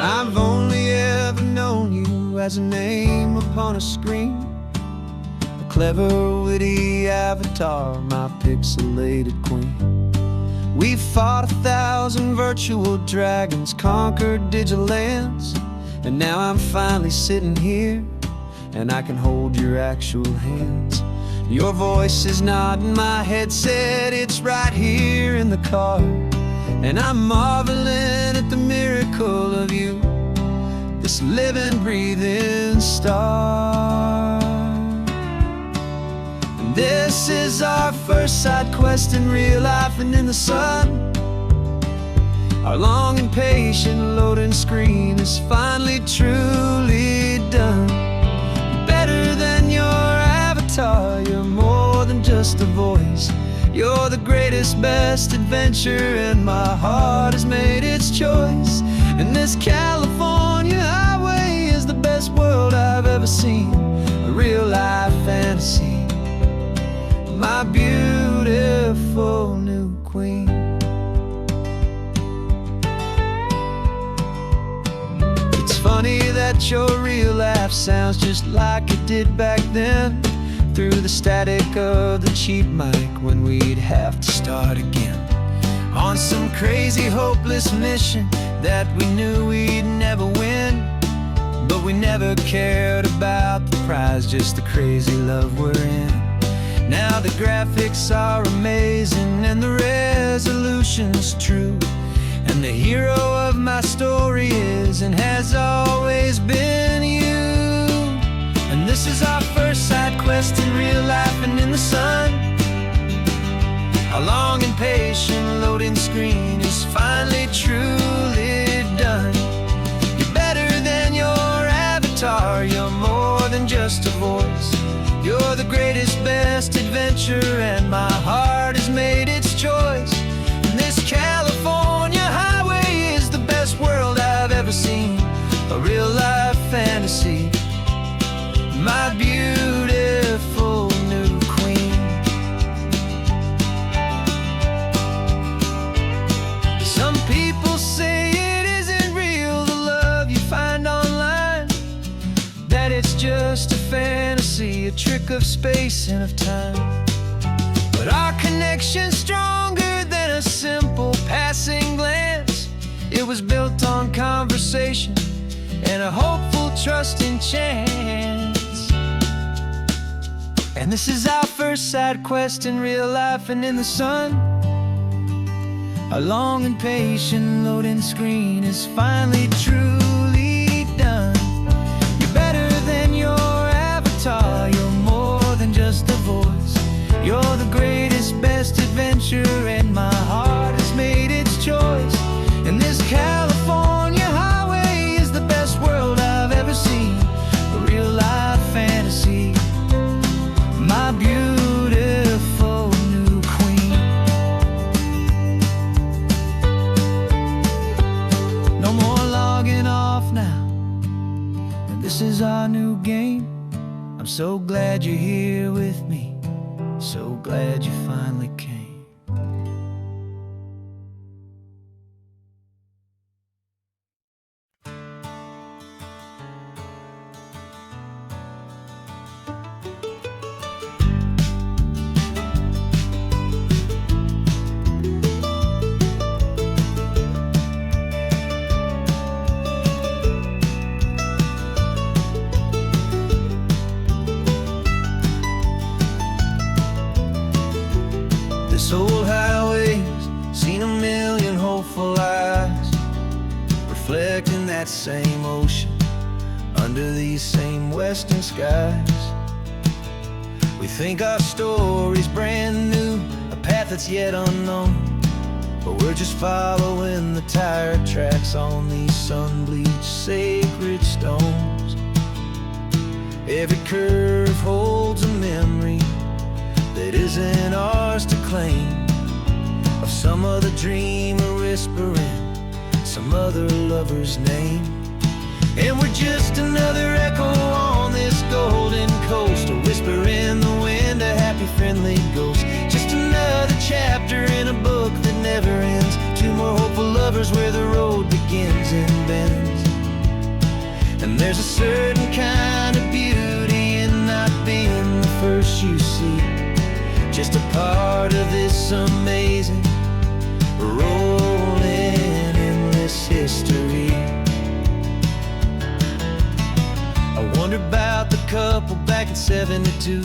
I've only ever known you as a name upon a screen, a clever, witty avatar, my pixelated queen. We've fought 1,000 virtual dragons, conquered digital lands, and now I'm finally sitting here, and I can hold your actual hands. Your voice is not in my headset, it's right here in the car, and I'm marveling at the miracle of you, this living, breathing star. And this is our first side quest in real life and in the sun. Our long and patient loading screen is finally truly done. Better than your avatar, you're more than just a voice. You're the greatest, best adventure, and my heart has made its choice. And this California highway is the best world I've ever seen, a real-life fantasy, my beautiful new queen. It's funny that your real life sounds just like it did back then, through the static of the cheap mic when we'd have to start again, on some crazy hopeless mission that we knew we'd never win. But we never cared about the prize, just the crazy love we're in. Now the graphics are amazing and the resolution's true, and the hero of my story is and has always been you. And this is our first side quest in real life and in the sun. Our long and patient loading screen is finally truly done. You're better than your avatar, you're more than just a voice. You're the greatest, best adventure, and my heart has made its choice. And this California highway is the best world I've ever seen, a real-life fantasy, my beautiful new queen. Some people say it isn't real, the love you find online, that it's just a fantasy, a trick of space and of time. But our connection's stronger than a simple passing glance. It was built on conversation and a hopeful, trusting chance. And this is our first side quest in real life and in the sun. Our long and patient loading screen is finally truly done. You're better than your avatar, you're more than just a voice. You're the greatest, best adventure, and my heart has made its choice. And this California highway is the best world I've ever seen, a real-life fantasy, my beautiful new queen. No more logging off now, and this is our new game. I'm so glad you're here with me, so glad you finally came. This old highway's seen a million hopeful eyes, reflecting that same ocean under these same western skies. We think our story's brand new, a path that's yet unknown, but we're just following the tire tracks on these sun-bleached sacred stones. Every curve holds a memory that isn't ours to claim, of some other dreamer whispering some other lover's name. And we're just another echo on this golden coast, a whisper in the wind, a happy friendly ghost. Just another chapter in a book that never ends, two more hopeful lovers where the road begins and bends. And there's a certain kind of beauty in not being the first you see, just a part of this amazing rolling endless history. I wonder about the couple back in '72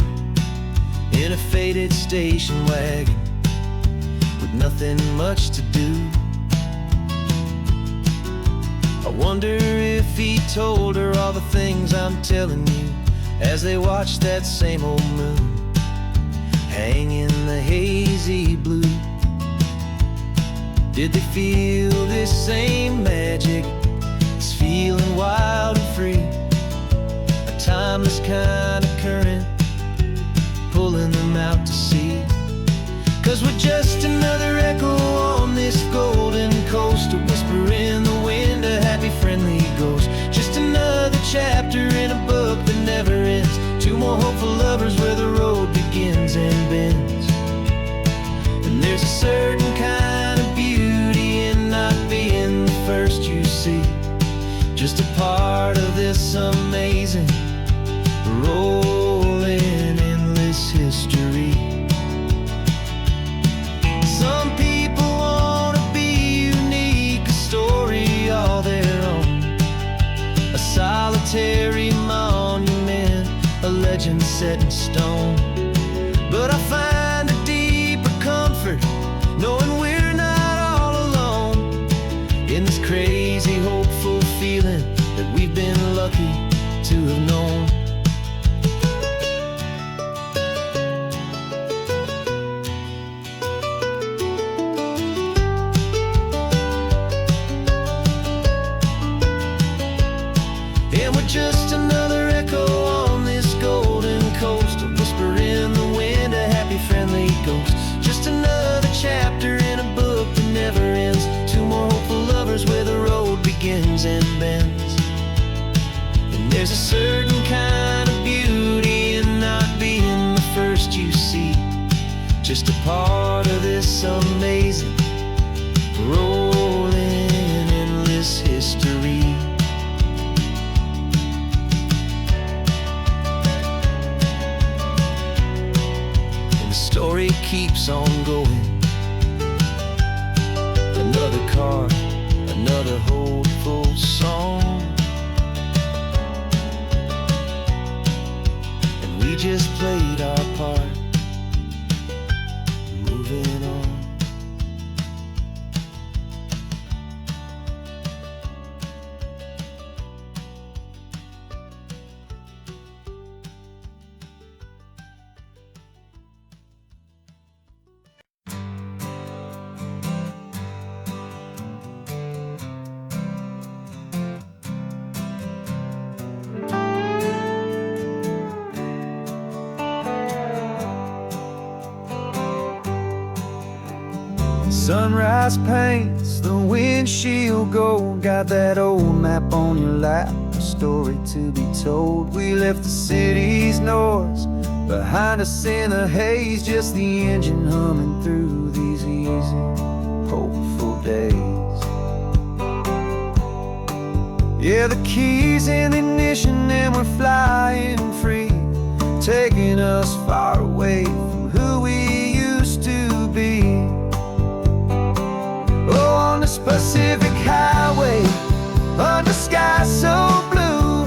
in a faded station wagon with nothing much to do. I wonder if he told her all the things I'm telling you as they watched that same old moon hang in the hazy blue. Did they feel this same magic, this feeling wild and free, a timeless kind of current pulling them out to sea? 'Cause we're just another echo on this golden coast, a whisper in the wind, a happy friendly ghost. Just another chapter in a book that never ends, two more hopeful lovers where the road begins and bends. And there's a certain kind of beauty in not being the first you see, just a part of this amazing rolling endless history. Some people want to be unique, a story all their own, a solitary monument, a legend set in stone. But I find a deeper comfort knowing we're not all alone in this crazy, hopeful feeling that we've been lucky to have known. And we're just another echo on this golden coast, a whisper in the wind, a happy friendly ghost. Just another chapter in a book that never ends, two more hopeful lovers where the road begins and bends. And there's a certain kind of beauty in not being the first you see, just a part of this amazing rolling endless history. Story keeps on going. Another car, another hopeful song, and we just played our part, moving on. Sunrise paints the windshield gold, got that old map on your lap, a story to be told. We left the city's noise behind us in the haze, just the engine humming through these easy, hopeful days. Yeah, the keys in the ignition and we're flying free, taking us far away from who we used to be. Oh, on this Pacific highway, under sky so blue,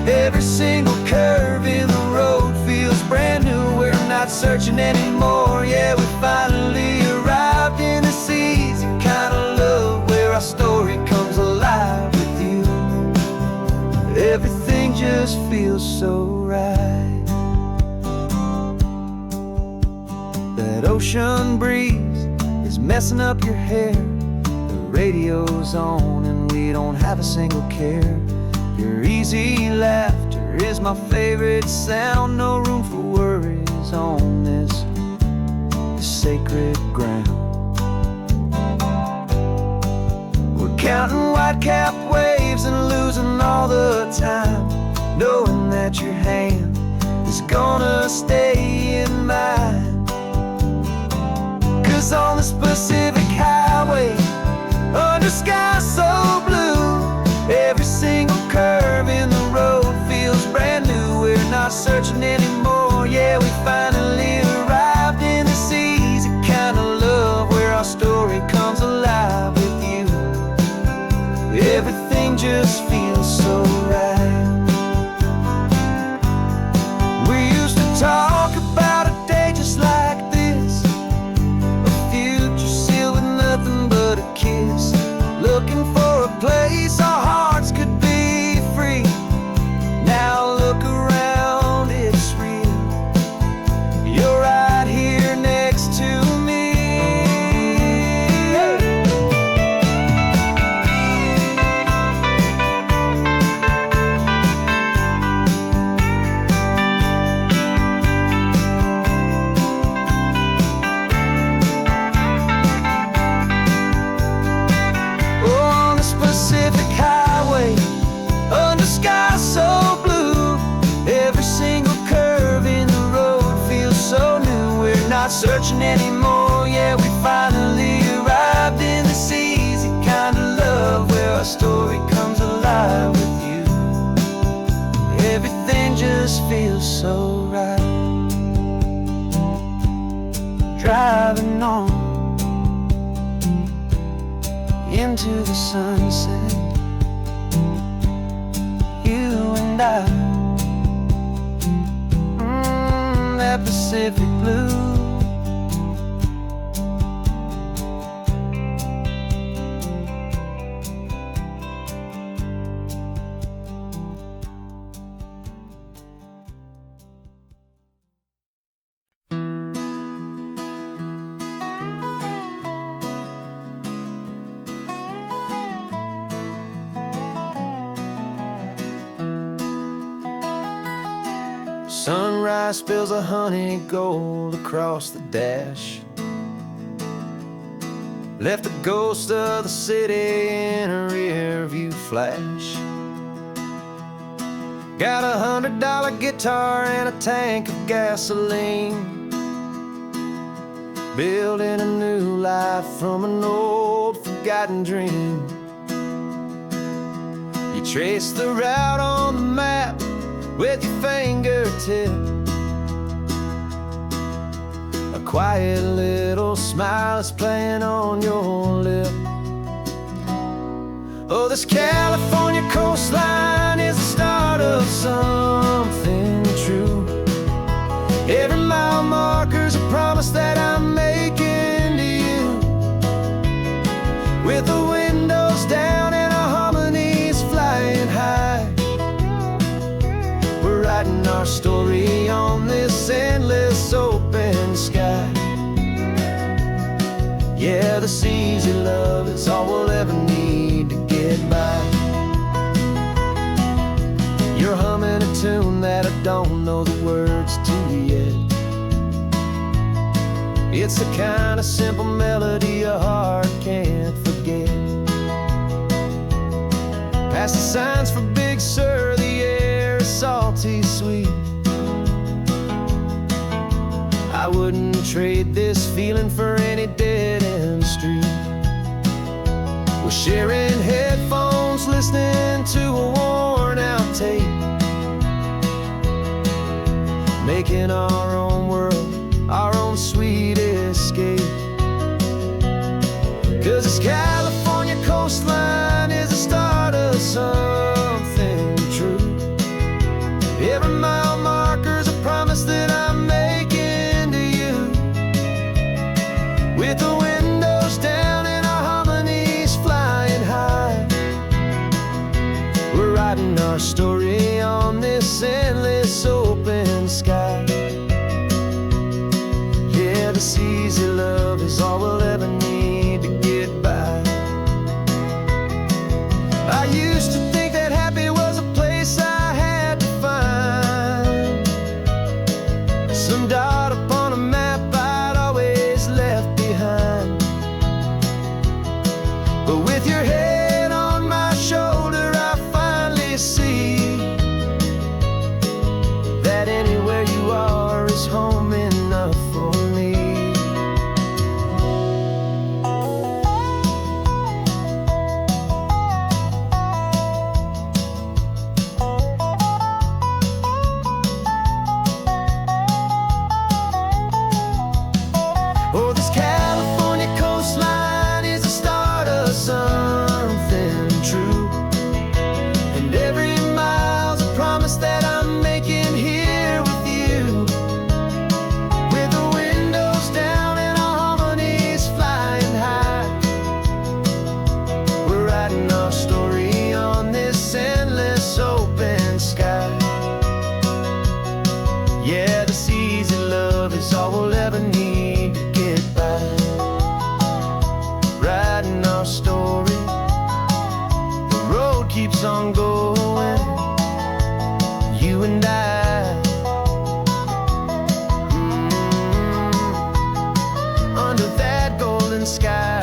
every single curve in the road feels brand new. We're not searching anymore, yeah, we finally arrived in this easy kind of love where our story comes alive with you. Everything just feels so right. That ocean breeze is messing up your hair, radio's on and we don't have a single care. Your easy laughter is my favorite sound, no room for worries on this sacred ground. We're counting white-capped waves and losing all the time, knowing that your hand is gonna stay in mine. 'Cause on this Pacific highway, under sky so blue, every single curve in the anymore. Yeah, we finally arrived in this easy kind of love where our story comes alive with you. Everything just feels so right. We used to talk about a day just like this, a future sealed with nothing but a kiss, looking for a place our hearts could be free. Now look around, it's real. You're right here next to me. On the Pacific Highway, under sky so blue, every single curve in the road feels so new. We're not searching anymore. Yeah, we finally arrived in this easy kind of love where our story comes alive with you. Everything just feels so right. Driving on into the sunset, you and I, that Pacific blue. Sunrise spills a honey gold across the dash, left the ghost of the city in a rear view flash. Got a $100 guitar and a tank of gasoline, building a new life from an old forgotten dream. You trace the route on the map with your fingertip, a quiet little smile is playing on your lip. Oh, this California coastline is the start of something true. Every mile marker's a promise that I'm making to you. With the windows down and our harmonies flying high, we're writing our story on this endless open sky. Yeah, this easy love is all we'll ever need to get by. You're humming a tune that I don't know the words to yet. It's the kind of simple melody a heart can't forget. Past the signs for Big Sur, the air is salty sweet. I wouldn't trade this feeling for any dead-end street. We're sharing headphones, listening to a worn-out tape, making our own world, our own sweet escape. 'Cause this California coastline is the start of something true. Every mile marker's a promise that I'm making to you. With the windows down and our harmonies flying high, we're writing our story on this endless open sky. Yeah, this easy love is all we'll ever need to get by. I used to think that happy was a place I had to find, some dot upon a map I'd always left behind. But with your head on my shoulder, I finally see that our story. The road keeps on going, you and I, under that golden sky.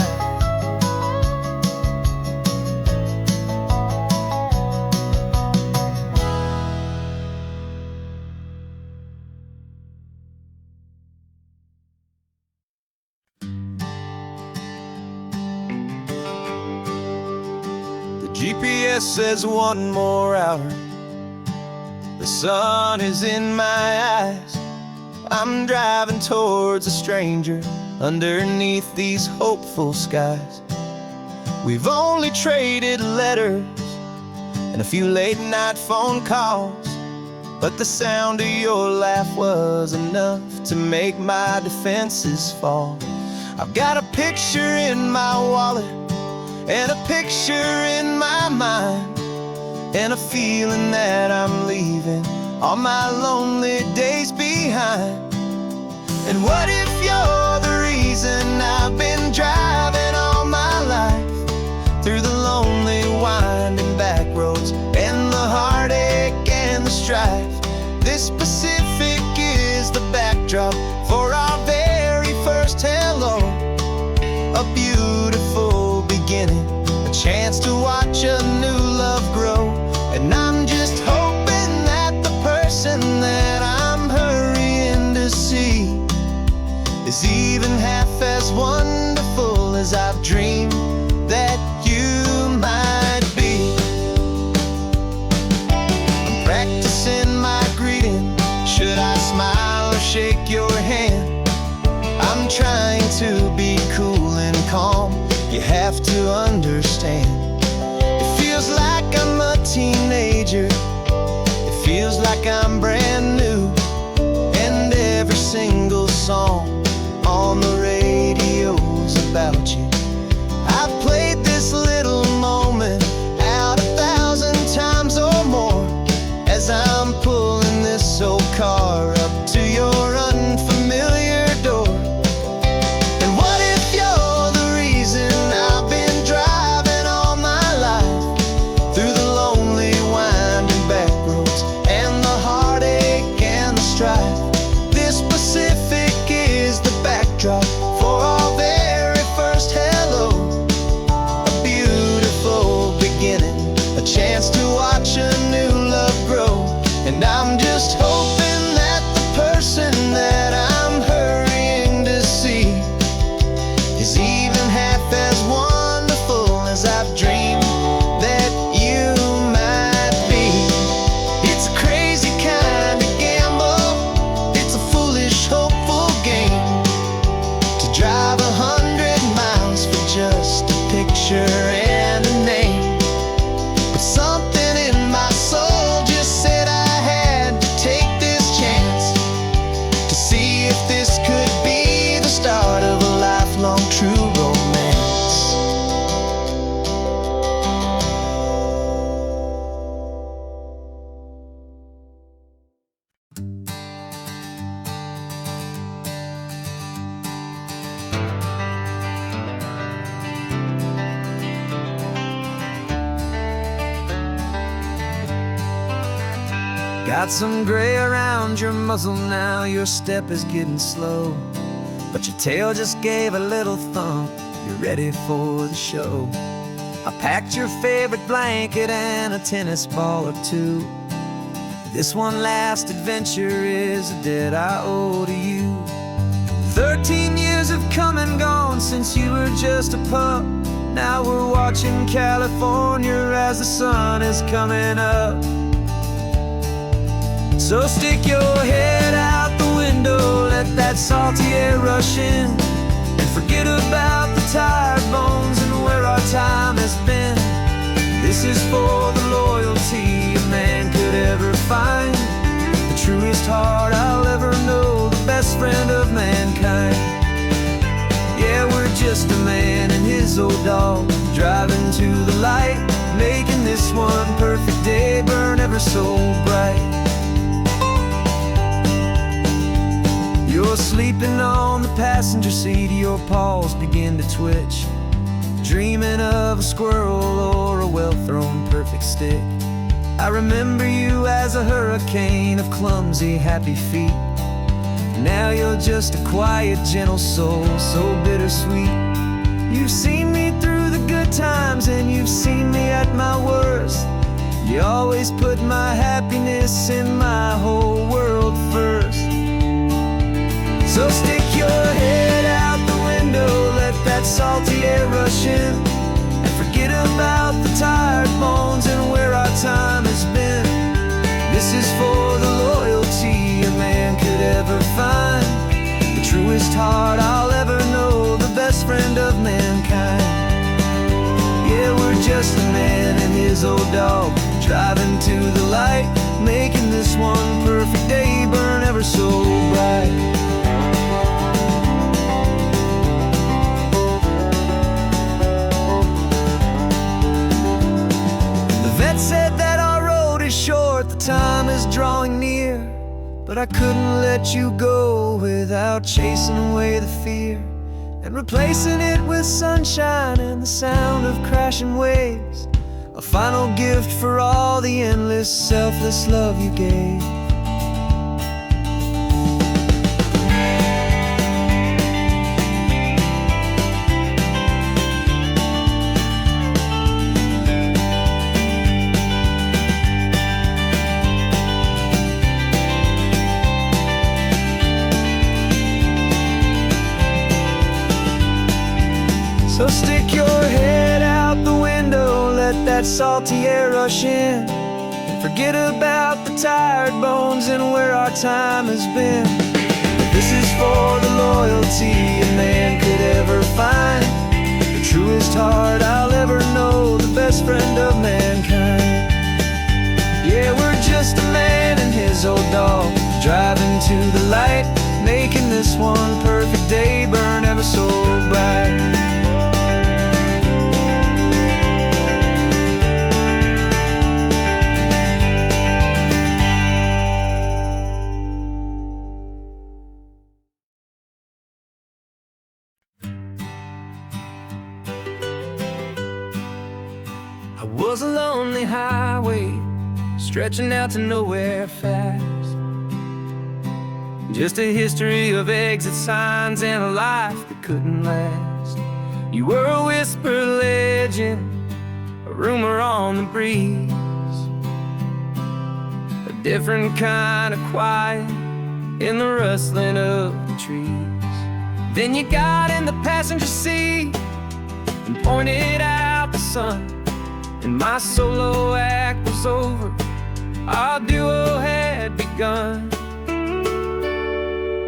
GPS says 1 more hour. The sun is in my eyes. I'm driving towards a stranger underneath these hopeful skies. We've only traded letters and a few late night phone calls, but the sound of your laugh was enough to make my defenses fall. I've got a picture in my wallet and a picture in my mind, and a feeling that I'm leaving all my lonely days behind. And what if you're the reason I've been driving all my life, through the lonely winding back roads and the heartache and the strife? This Pacific is the backdrop for our very first hello. A beautiful beginning, a chance to watch a new love grow. And I'm just hoping that the person that I'm hurrying to see is even half as wonderful as I've dreamed that you might be. I'm practicing my greeting. Should I smile or shake your hand? I'm trying to be cool and calm. You have to understand, it feels like I'm a teenager. It feels like I'm brand new. And every single song on the radio's about you. I've played this little moment out 1,000 times or more, as I'm pulling this old car up to your unfamiliar door. And what if you're the reason I've been driving all my life, through the lonely winding back roads and the heartache and the strife? This Pacific is the backdrop for our very first hello. A beautiful beginning, a chance to watch a new love grow. And I'm just hoping that the person that I'm hurrying to see is even half as wonderful as I've dreamed that you might be. It's a crazy kind of gamble, it's a foolish, hopeful game, to drive 100 miles for just a picture and a name. But something in my soul just said I had to take this chance, to see if this could be the start of a lifelong true romance. Got some gray around your muzzle now, your step is getting slow, but your tail just gave a little thump, you're ready for the show. I packed your favorite blanket and a tennis ball or two. This one last adventure is a debt I owe to you. 13 years have come and gone since you were just a pup. Now we're watching California as the sun is coming up. So stick your head out the window, let that salty air rush in, and forget about the tired bones and where our time has been. This is for the loyalty a man could ever find, the truest heart I'll ever know, the best friend of mankind. Yeah, we're just a man and his old dog, driving to the light, making this one perfect day burn ever so bright. You're sleeping on the passenger seat, your paws begin to twitch. dreaming of a squirrel or a well-thrown perfect stick. I remember you as a hurricane of clumsy, happy feet. Now you're just a quiet, gentle soul, so bittersweet. You've seen me through the good times and you've seen me at my worst. You always put my happiness in my whole world first. So stick your head out the window, let that salty air rush in, and forget about the tired bones and where our time has been. This is for the loyalty a man could ever find, the truest heart I'll ever know, the best friend of mankind. Yeah, we're just a man and his old dog, driving to the light, making this one perfect day burn ever so bright. Said that our road is short, the time is drawing near, but I couldn't let you go without chasing away the fear and replacing it with sunshine and the sound of crashing waves, a final gift for all the endless, selfless love you gave. So stick your head out the window, let that salty air rush in, and forget about the tired bones and where our time has been. This is for the loyalty a man could ever find, the truest heart I'll ever know, the best friend of mankind. Yeah, we're just a man and his old dog, driving to the light, making this one perfect day burn ever so bright. I was a lonely highway, stretching out to nowhere fast. Just a history of exit signs and a life that couldn't last. You were a whispered legend, a rumor on the breeze, a different kind of quiet in the rustling of the trees. Then you got in the passenger seat and pointed out the sun, and my solo act was over, our duo had begun.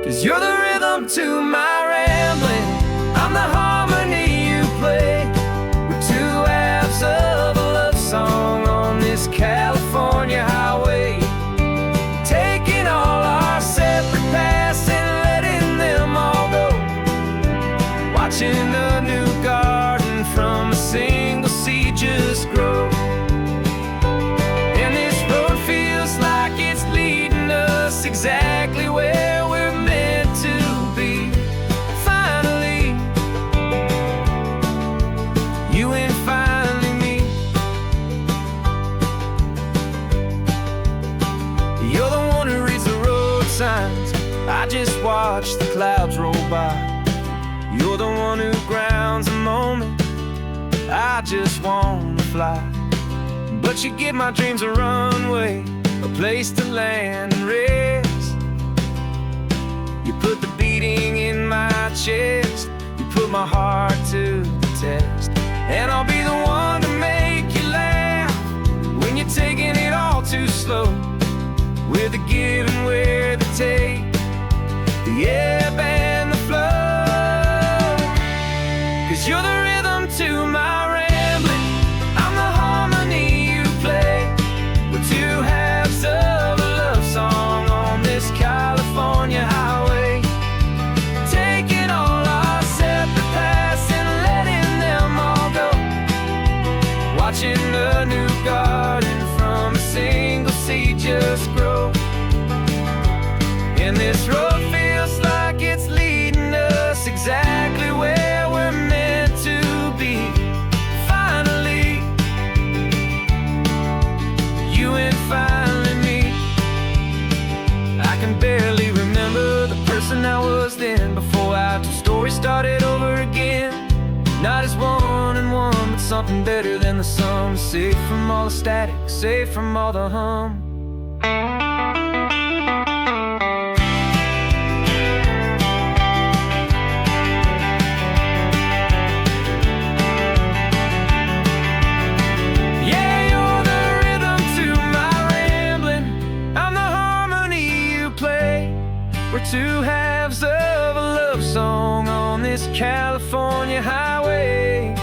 'Cause you're the rhythm to my rambling, I'm the harmony you play. We're two halves of a love song on this California highway, taking all our separate paths and letting them all go, watching a new garden from a single seed just grow. And this road feels like it's leading us exactly where we're meant to be. Finally, you and finally me. You're the one who reads the road signs, I just watch the clouds roll by. You're the one who grounds the moment, I just wanna fly. But you give my dreams a runway, a place to land and rest. You put the beating in my chest, you put my heart to the test. And I'll be the one to make you laugh when you're taking it all too slow. We're the give and we're the take, the ebb and the flow. 'Cause you're the rhythm to my rambling, I'm the harmony you play. We're two halves of a love song on this California highway, taking all our separate paths and letting them all go, watching a new garden from a single seed just grow. And this road feels like it's leading us exactly where we're meant to be. one and one, but something better than the sum. Safe from all the static, safe from all the hum. We're two halves of a love song on this California highway,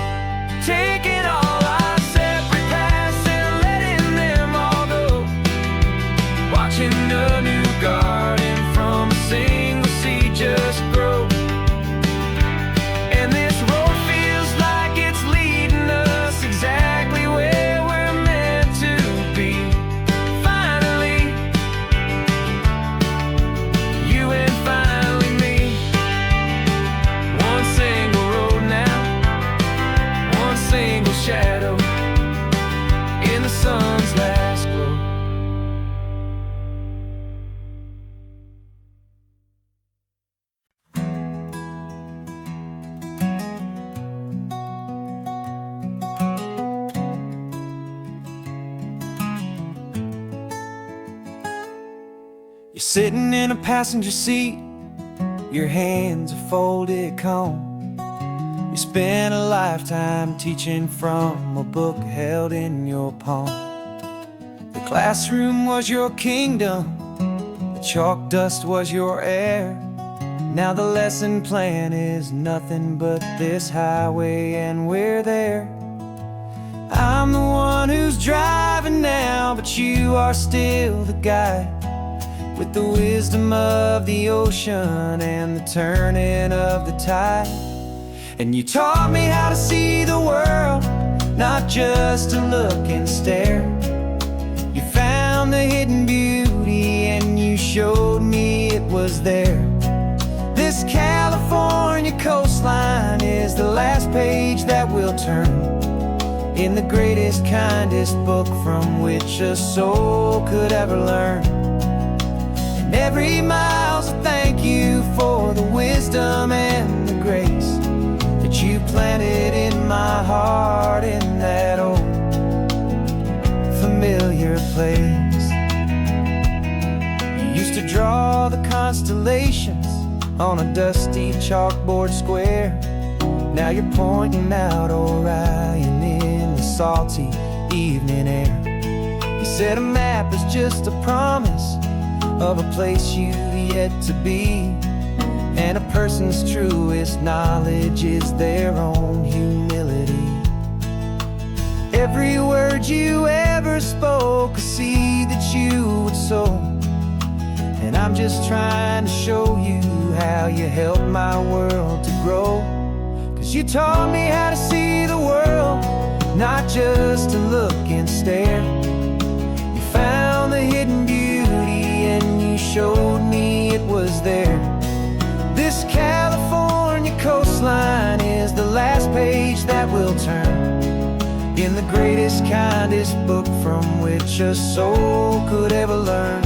taking all our separate paths and letting them all go, watching a new garden from a single seed just grow. And this road feels like it's leading us exactly where we're meant to be. Shadow in the sun's last glow. You're sitting in a passenger seat, your hands are folded calm. You spent a lifetime teaching from a book held in your palm. The classroom was your kingdom, the chalk dust was your air. Now the lesson plan is nothing but this highway, and we're there. I'm the one who's driving now, but you are still the guide, with the wisdom of the ocean and the turning of the tide. And you taught me how to see the world, not just to look and stare. You found the hidden beauty and you showed me it was there. This California coastline is the last page that we'll turn in the greatest, kindest book from which a soul could ever learn. And every mile's a thank you for the wisdom and the grace you planted in my heart, in that old familiar place. You used to draw the constellations on a dusty chalkboard square. Now you're pointing out Orion in the salty evening air. You said a map is just a promise of a place you've yet to be, and a person's truest knowledge is their own humility. Every word you ever spoke, a seed that you would sow. And I'm just trying to show you how you helped my world to grow. 'Cause you taught me how to see the world, not just to look and stare. You found the hidden beauty and you showed me it was there. This California coastline is the last page that we'll turn in the greatest, kindest book from which a soul could ever learn.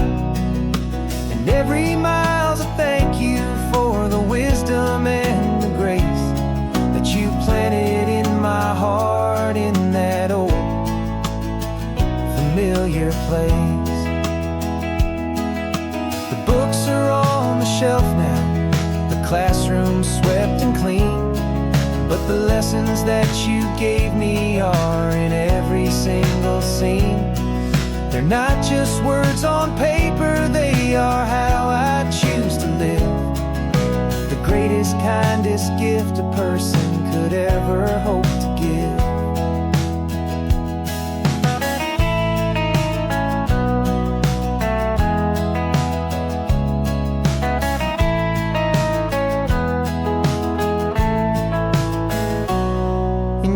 And every mile's a thank you for the wisdom and the grace that you planted in my heart, in that old familiar place. The books are on the shelf now, classroom swept and clean, but the lessons that you gave me are in every single scene. They're not just words on paper, they are how I choose to live. The greatest, kindest gift a person could ever hope to give.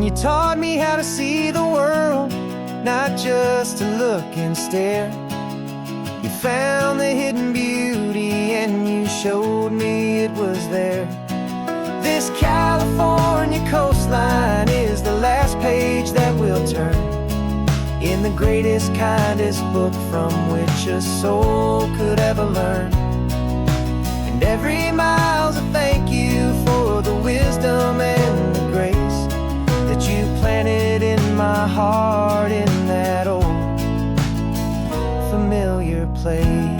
You taught me how to see the world, not just to look and stare. You found the hidden beauty and you showed me it was there. This California coastline is the last page that we'll turn in the greatest, kindest book from which a soul could ever learn. And every mile's a thank you for the wisdom and the grace my heart in that old familiar place.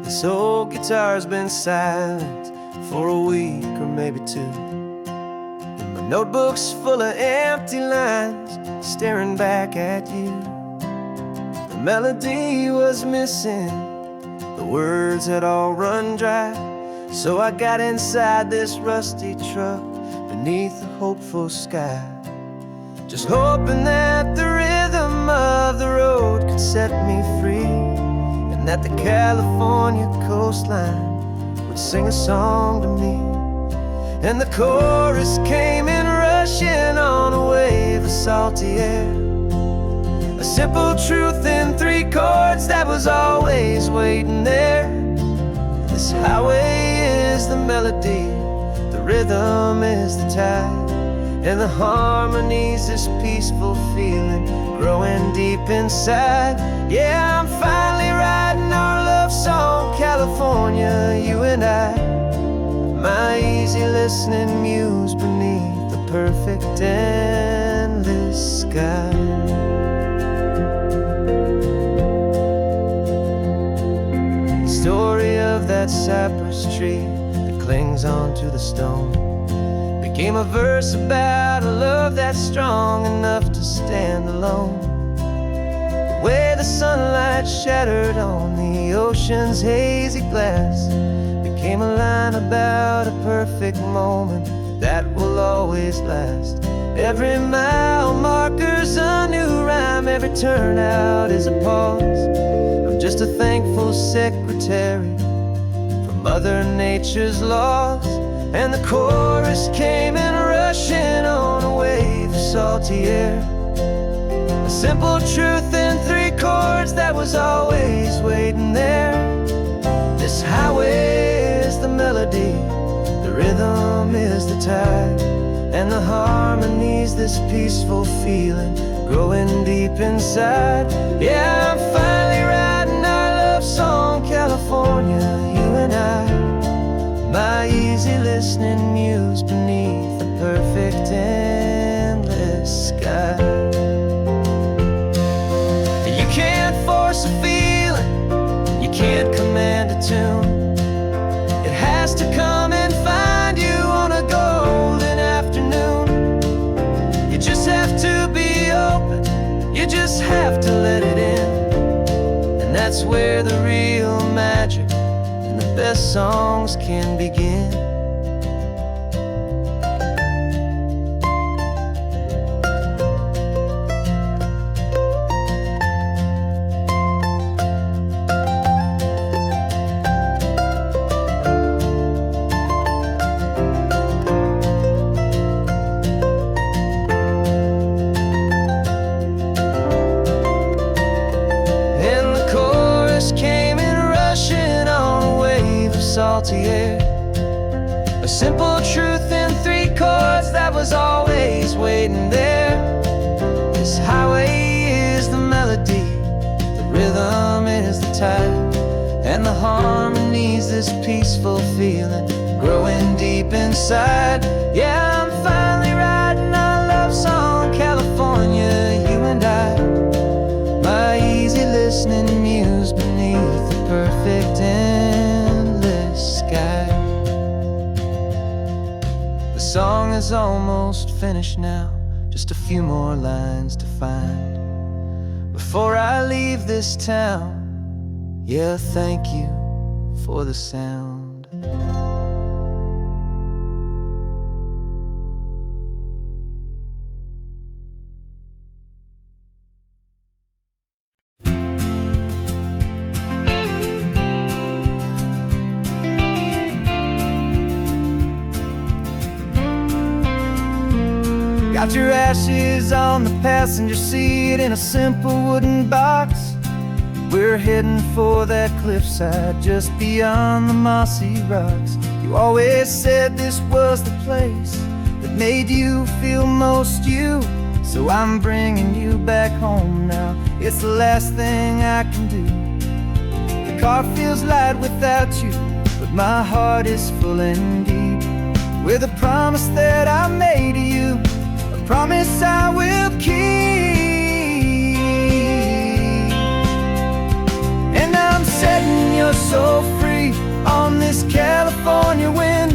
This old guitar's been silent for a week or maybe two, and my notebook's full of empty lines staring back at you. The melody was missing, the words had all run dry, so I got inside this rusty truck beneath a hopeful sky, just hoping that the rhythm of the road could set me free, and that the California coastline would sing a song to me. And the chorus came in rushing on a wave of salty air, a simple truth in 3 chords that was always waiting there. This highway is the melody, the rhythm is the tide, and the harmony's this peaceful feeling growing deep inside. Yeah, I'm finally writing our love song, California, you and I, my easy listening muse beneath the perfect endless sky. The story of that cypress tree that clings onto the stone became a verse about a love that's strong enough to stand alone. The way the sunlight shattered on the ocean's hazy glass became a line about a perfect moment that will always last. Every mile marker's a new rhyme, every turnout is a pause. I'm just a thankful secretary for Mother Nature's laws. And the chorus came in rushing on a wave of salty air, a simple truth in 3 chords that was always waiting there. This highway is the melody, the rhythm is the tide, and the harmony's this peaceful feeling growing deep inside. Yeah, I'm finally writing our love song, California, you and I, my easy listening muse beneath the perfect endless sky. You can't force a feeling, you can't command a tune. It has to come and find you on a golden afternoon. You just have to be open, you just have to let it in, and that's where the real magic, the best songs can begin. And the chorus came in rushing on a wave of salty air, a simple truth in 3 chords that was always waiting there. This highway is the melody, the rhythm is the tide, and the harmony's this peaceful feeling growing deep inside. Yeah, I'm finally writing our love song, California, you and I, my easy listening muse beneath the perfect endless sky. The song is almost finished now, just a few more lines to find before I leave this town. Yeah, thank you for the sound. Got your ashes on the passenger seat in a simple wooden box. We're heading for that cliffside just beyond the mossy rocks. You always said this was the place that made you feel most you. So I'm bringing you back home now. It's the last thing I can do. The car feels light without you, but my heart is full and deep with a promise that I made to you, a promise I will keep. And I'm setting your soul free on this California wind,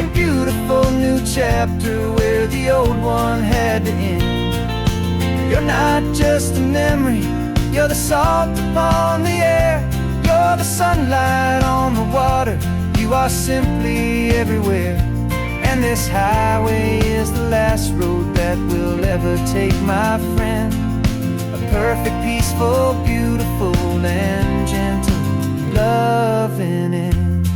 a beautiful new chapter where the old one had to end. You're not just a memory, you're the salt upon the air, you're the sunlight on the water, you are simply everywhere. And this highway is the last road that we'll ever take, my friend. A perfect, peaceful, beautiful, and gentle loving end.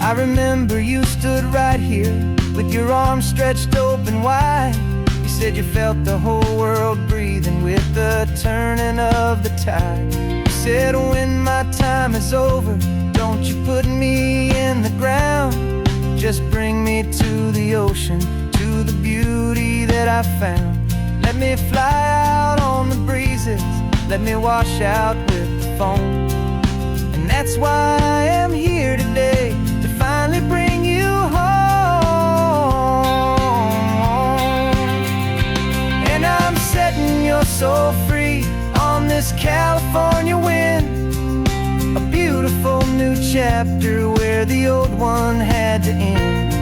I remember you stood right here with your arms stretched open wide. You said you felt the whole world breathing with the turning of the tide. You said when my time is over, don't you put me in the ground, just bring me to the ocean, to the beauty that I found. Let me fly out on the breezes, let me wash out with the foam. And that's why I am here today, to finally bring you home. And I'm setting your soul free on this California wind, a beautiful new chapter where the old one had to end.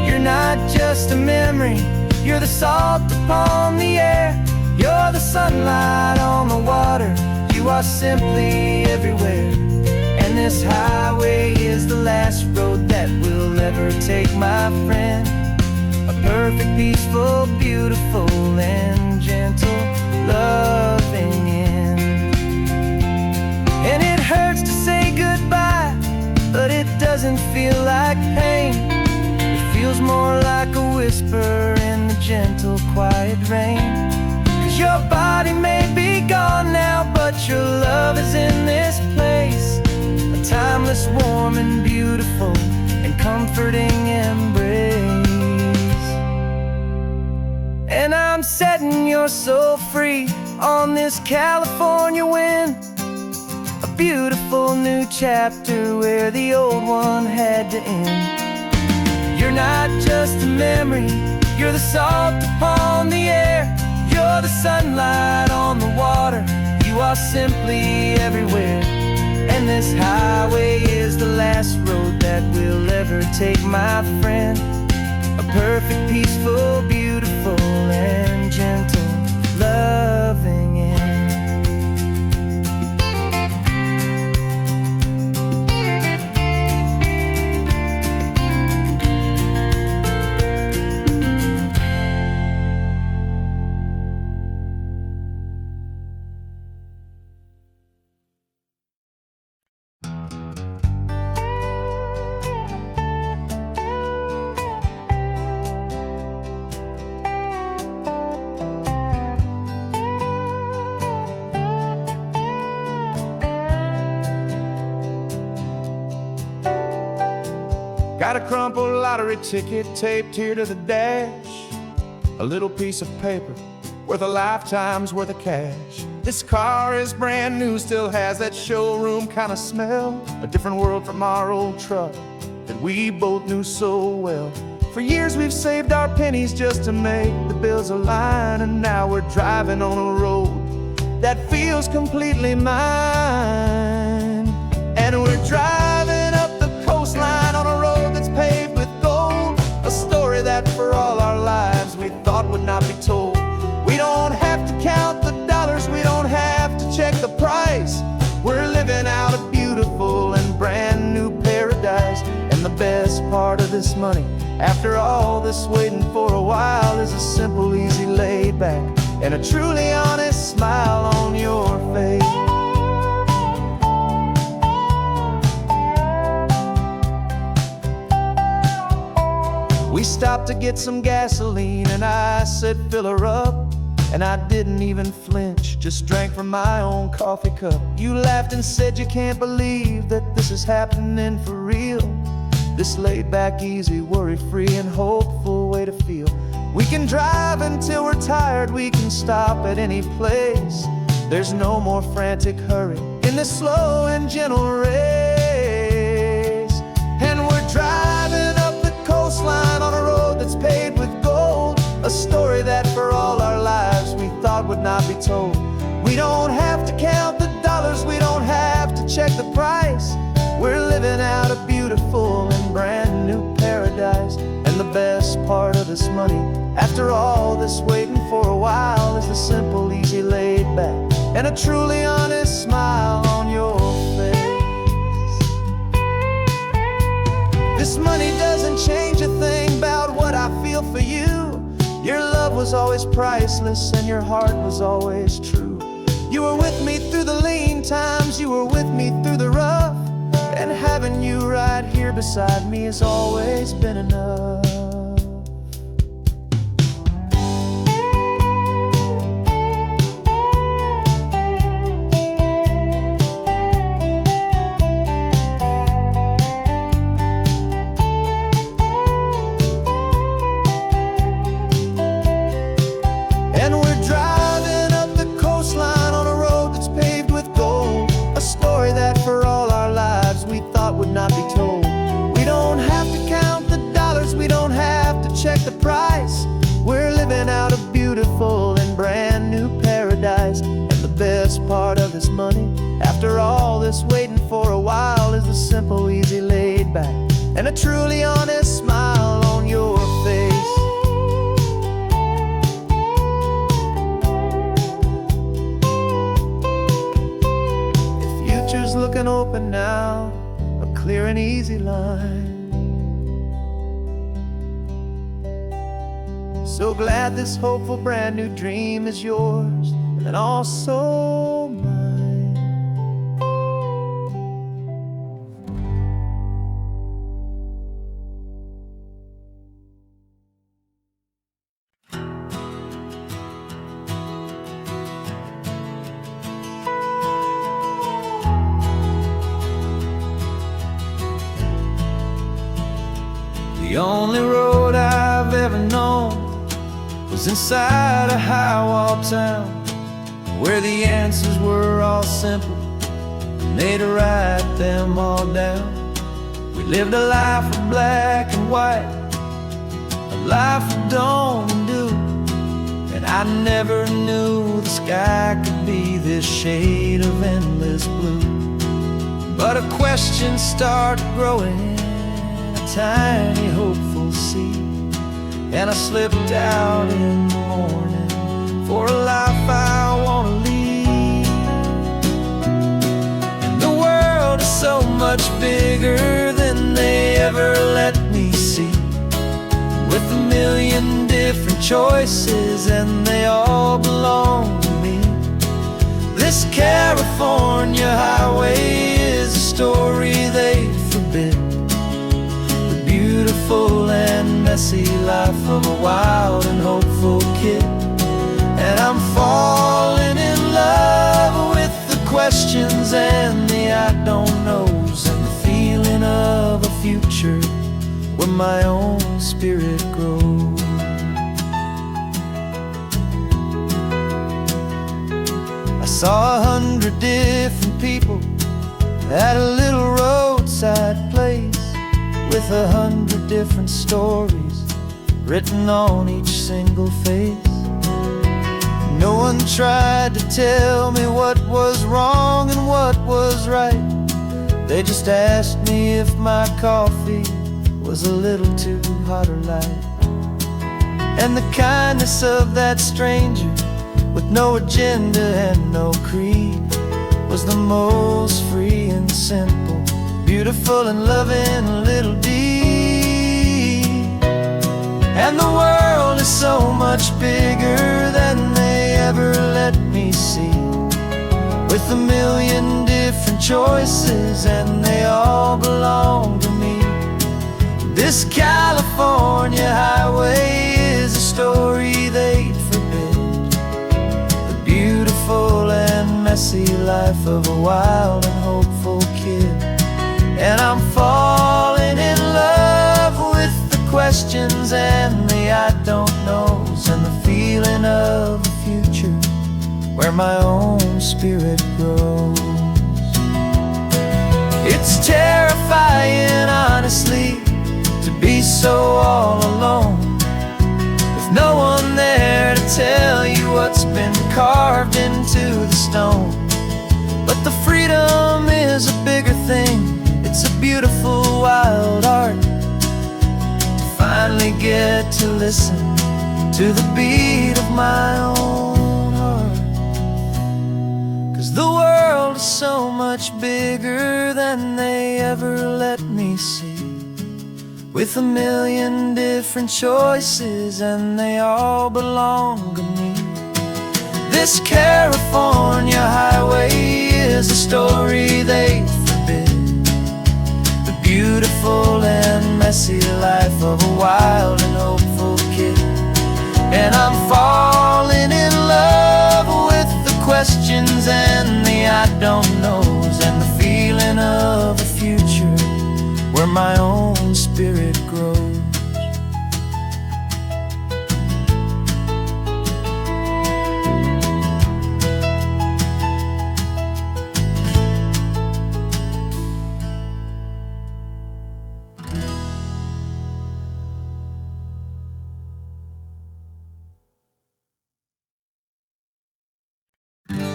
You're not just a memory, you're the salt upon the air, you're the sunlight on the water, you are simply everywhere. And this highway is the last road that we'll ever take, my friend. A perfect, peaceful, beautiful, and gentle loving end. And it hurts to say goodbye, but it doesn't feel like pain. It feels more like a whisper in the gentle, quiet rain. 'Cause your body may be gone now, but your love is in this place, a timeless, warm, and beautiful, and comforting embrace. And I'm setting your soul free on this California wind, a beautiful new chapter where the old one had to end. You're not just a memory, you're the salt upon the air, you're the sunlight on the water, you are simply everywhere. And this highway is the last road that we'll ever take, my friend. A perfect, peaceful, beautiful, and gentle loving end. Got a crumpled lottery ticket taped here to the dash, a little piece of paper worth a lifetime's worth of cash. This car is brand new, still has that showroom kind of smell, a different world from our old truck that we both knew so well. For years we've saved our pennies just to make the bills align, and now we're driving on a road that feels completely mine. And we're driving up the coastline on a road that's paved with gold, a story that for all our lives we thought would not be told. We don't have to count the dollars, we don't have to check the price. We're living out a beautiful and brand new paradise. And the best part of this money, after all this waiting for a while, is a simple, easy, laid back, and a truly honest smile on your face. We stopped to get some gasoline and I said, fill her up. And I didn't even flinch, just drank from my own coffee cup. You laughed and said you can't believe that this is happening for real. This laid back, easy, worry-free and hopeful way to feel. We can drive until we're tired, we can stop at any place. There's no more frantic hurry in this slow and gentle race. And we're driving up the coastline on a road that's paved with gold, a story that for all our lives we thought would not be told. We don't have to count the dollars, we don't have to check the price. We're living out a beautiful and brand new paradise. And the best part of this money, after all this waiting for a while, is the simple, easy, laid back, and a truly honest smile on your face. This money doesn't change a thing about what I feel for you. Your love was always priceless and your heart was always true. You were with me through the lean times, you were with me through the rough. And having you right here beside me has always been enough. And we're driving up the coastline on a road that's paved with gold, a story that for all our lives we thought would not be told. We don't have to count the dollars, we don't have to check the price. We're living out a beautiful and brand new paradise. And the best part of this money, after all this waiting for a while, is the simple, easy, laid back, and a truly honest smile on your face. Looking open now, a clear and easy line. So glad this hopeful brand new dream is yours and also mine. The only road I've ever known was inside a high-wall town, where the answers were all simple and they'd write them all down. We lived a life of black and white, a life of dawn and dew, and I never knew the sky could be this shade of endless blue. But a question started growing, tiny hopeful seed, and I slipped out in the morning for a life I want to lead. And the world is so much bigger than they ever let me see, with a million different choices and they all belong to me. This California highway is a story they forbid, beautiful and messy life of a wild and hopeful kid. And I'm falling in love with the questions and the I don't knows, and the feeling of a future where my own spirit grows. I saw 100 different people at a little roadside place, with 100 different stories written on each single face. No one tried to tell me what was wrong and what was right. They just asked me if my coffee was a little too hot or light. And the kindness of that stranger, with no agenda and no creed, was the most free and simple, beautiful and loving little deed. And the world is so much bigger than they ever let me see, with a million different choices and they all belong to me. This California California highway is a story they'd forbid. The beautiful and messy life of a wild and hopeful kid. And I'm falling in love with the questions and the I don't knows, and the feeling of a future where my own spirit grows. It's terrifying, honestly, to be so all alone, with no one there to tell you what's been carved into the stone. But the freedom is a bigger thing. It's a beautiful wild art to finally get to listen to the beat of my own heart. 'Cause the world is so much bigger than they ever let me see, with a million different choices and they all belong to me. This California highway is a story they forbid. The beautiful and messy life of a wild and hopeful kid. And I'm falling in love with the questions and the I don't knows, and the feeling of a future where my own spirit grows.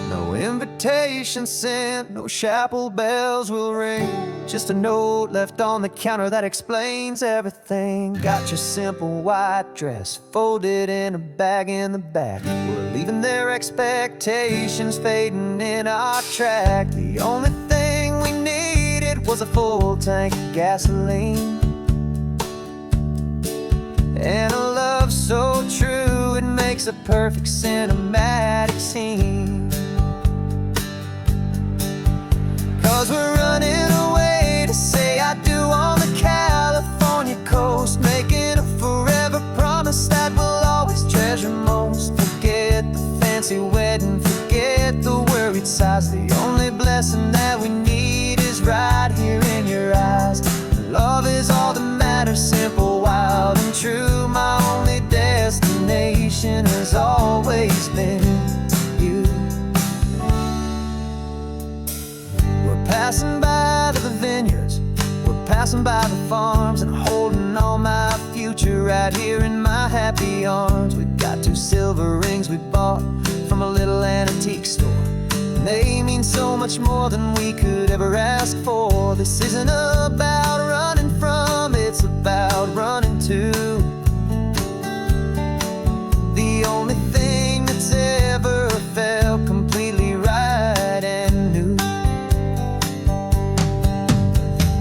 No invitation sent, no chapel bells will ring, just a note left on the counter that explains everything. Got your simple white dress folded in a bag in the back. We're leaving their expectations fading in our track. The only thing we needed was a full tank of gasoline, and a love so true it makes a perfect cinematic scene. 'Cause we're running away to say I do on the California coast, making a forever promise that we'll always treasure most. Forget the fancy wedding, forget the worried sighs. The only blessing that we need is right here in your eyes. Love is all that matters, simple, wild, and true. My only destination has always been you. We're passing by the vineyards, we're passing by the farms, and holding all my future right here in my happy arms. We've got 2 silver rings we bought from a little antique store, and they mean so much more than we could ever ask for. This isn't about running from, it's about running to the only thing that's ever felt completely right and new.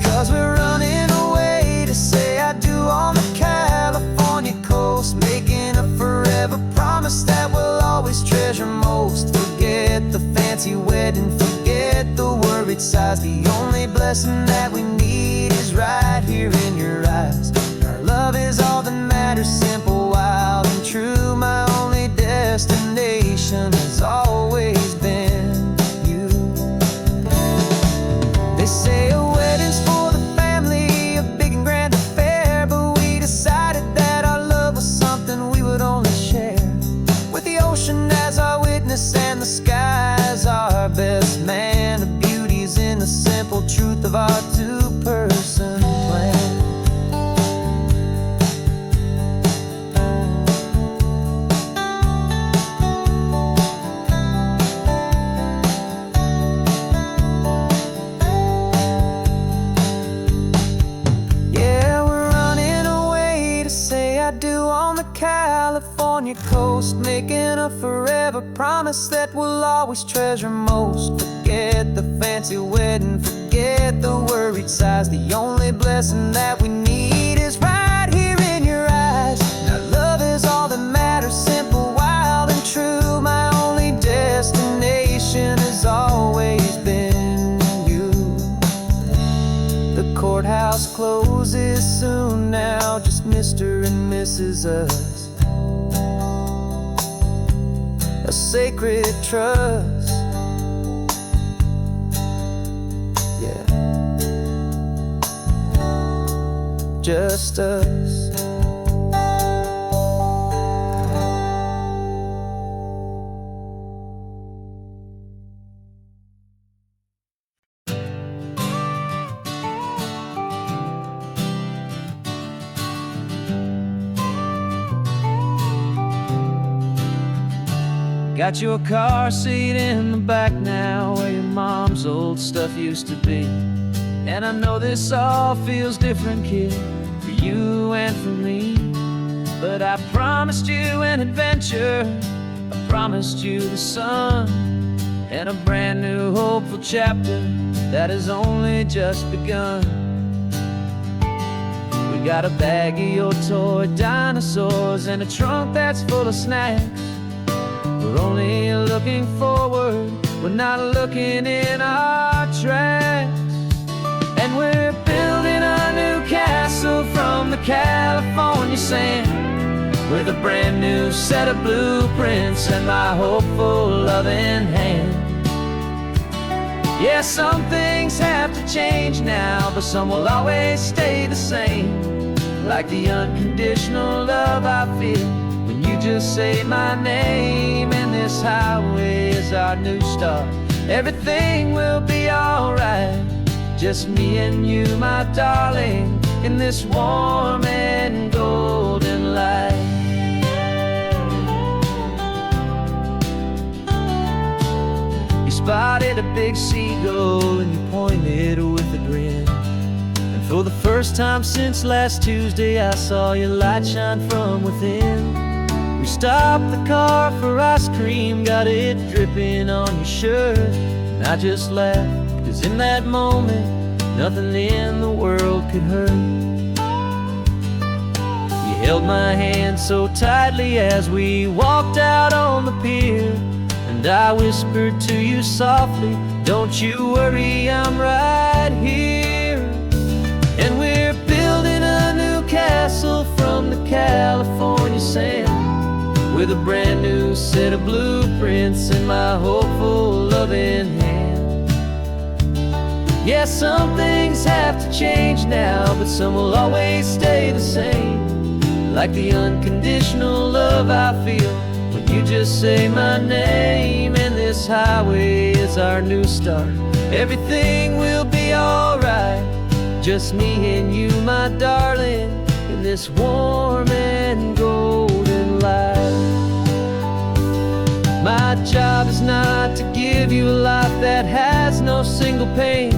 'Cause we're running away to say I do on the California coast, making a forever promise that we'll always treasure most. Forget the fancy wedding, forget the worried sighs. The only blessing that we need is right here in your eyes. Our love is all that matters, simple, wild, and true. My only destination has always been you. They say a wedding's for the family, a big and grand affair, but we decided that our love was something we would only share with the ocean as our witness and the sky as our best man. The beauty's in the simple truth of our 2-person plan. Yeah, we're running away to say I do on the California coast, making a forever promise that we'll always treasure most. Forget the fancy wedding, forget the worried sighs. The only blessing that we need is right here in your eyes. Now love is all that matters, simple, wild, and true. My only destination has always been you. The courthouse closes soon now, just Mr. this is us, a sacred trust. Yeah, just us. Got your car seat in the back now, where your mom's old stuff used to be. And I know this all feels different, kid, for you and for me. But I promised you an adventure, I promised you the sun, and a brand new hopeful chapter that has only just begun. We got a bag of your toy dinosaurs and a trunk that's full of snacks. We're only looking forward, we're not looking in our tracks. And we're building a new castle from the California sand, with a brand new set of blueprints and my hopeful loving hand. Yeah, some things have to change now, but some will always stay the same. Like the unconditional love I feel when you just say my name. And this highway is our new start. Everything will be alright, just me and you, my darling, in this warm and golden light. You spotted a big seagull and you pointed with a grin. And for the first time since last Tuesday, I saw your light shine from within. We stopped the car for ice cream, got it dripping on your shirt. And I just laughed, 'cause in that moment, nothing in the world could hurt. You held my hand so tightly as we walked out on the pier, and I whispered to you softly, don't you worry, I'm right here. And we're building a new castle from the California sand, with a brand new set of blueprints in my hopeful loving hand. Yeah, some things have to change now, but some will always stay the same. Like the unconditional love I feel when you just say my name. And this highway is our new start. Everything will be alright, just me and you, my darling, in this warm and golden light. My job is not to give you a life that has no single pain,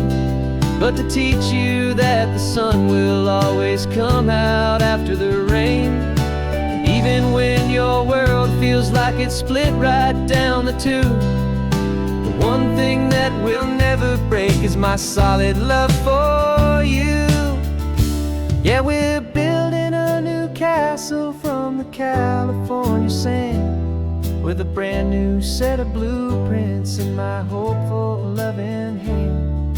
but to teach you that the sun will always come out after the rain. And even when your world feels like it's split right down the tube, the one thing that will never break is my solid love for you. Yeah, we're building a new castle from the California sand, with a brand new set of blueprints in my hopeful loving hand.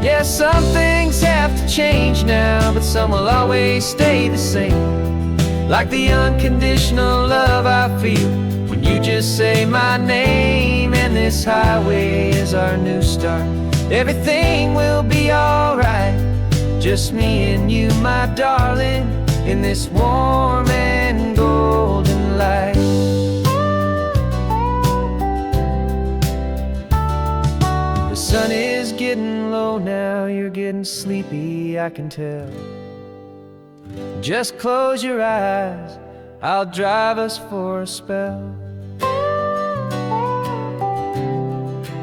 Yeah, some things have to change now, but some will always stay the same. Like the unconditional love I feel when you just say my name. And this highway is our new start. Everything will be alright, just me and you, my darling, in this warm and golden light. The sun is getting low now, you're getting sleepy, I can tell. Just close your eyes, I'll drive us for a spell.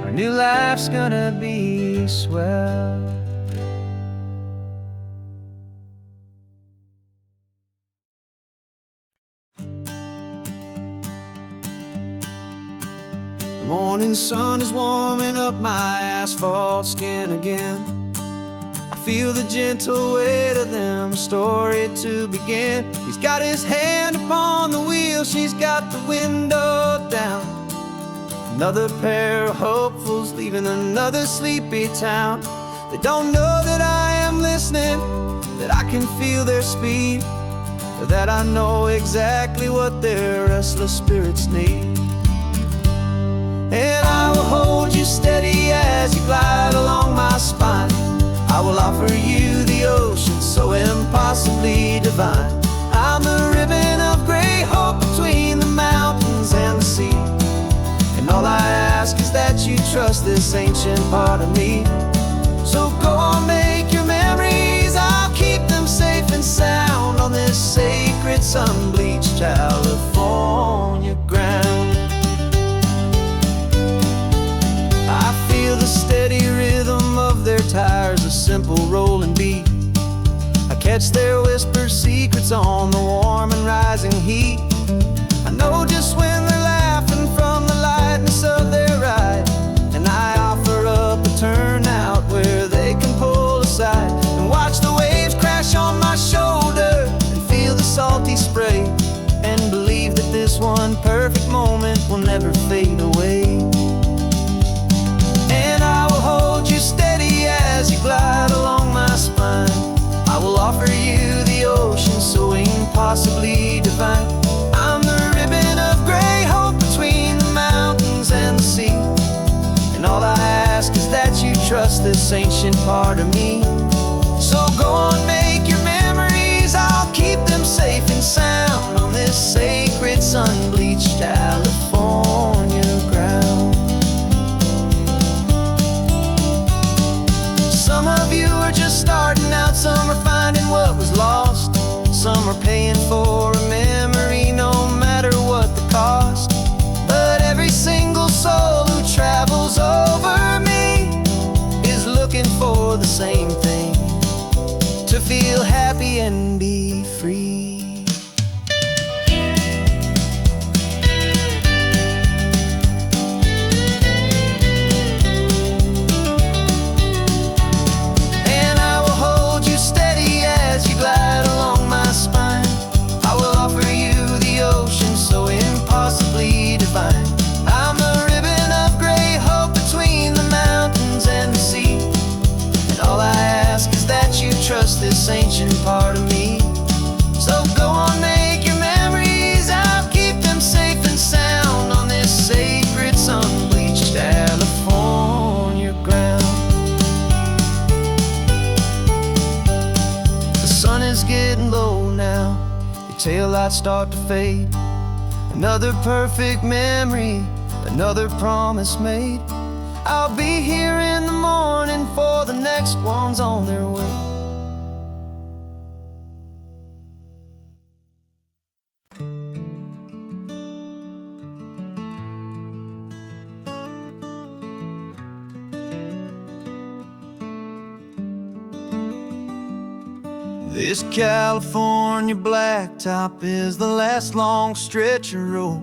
Our new life's gonna be swell. The morning sun is warming up my asphalt skin again. I feel the gentle weight of them, a story to begin. He's got his hand upon the wheel, she's got the window down. Another pair of hopefuls leaving another sleepy town. They don't know that I am listening, that I can feel their speed. that I know exactly what their restless spirits need. And I will hold you steady as you glide along my spine. I will offer you the ocean so impossibly divine. I'm the ribbon of gray hope between the mountains and the sea. And all I ask is that you trust this ancient part of me. So go on, make your memories, I'll keep them safe and sound on this sacred sun-bleached California ground. I feel the steady rhythm of their tires, a simple rolling beat. I catch their whispered secrets on the warm and rising heat. I know just when they're laughing from the lightness of their ride, and I offer up a turnout where they can pull aside and watch the waves crash on my shoulder and feel the salty spray, and believe that this one perfect moment will never fade away. And I will hold you steady as you glide along my spine. I will offer you the ocean so impossibly divine. I'm the ribbon of gray hope between the mountains and the sea. And all I ask is that you trust this ancient part of me. So go on, make your memories, I'll keep them safe and sound on this sacred sun-bleached California ground. Some of you are just starting out, some are finding what was lost, some are paying for a memory no matter what the cost. But every single soul who travels over me is looking for the same thing, to feel happy and be free. And I will hold you steady as you glide along my spine. I will offer you the ocean so impossibly divine. I'm the ribbon of gray hope between the mountains and the sea. And all I ask is that you trust this ancient part of me. So go on, make your memories, I'll keep them safe and sound on this sacred sun-bleached California ground. The sun is getting low now, your taillights start to fade. Another perfect memory, another promise made. I'll be here in the morning for the next ones on their way. This California blacktop is the last long stretch of road,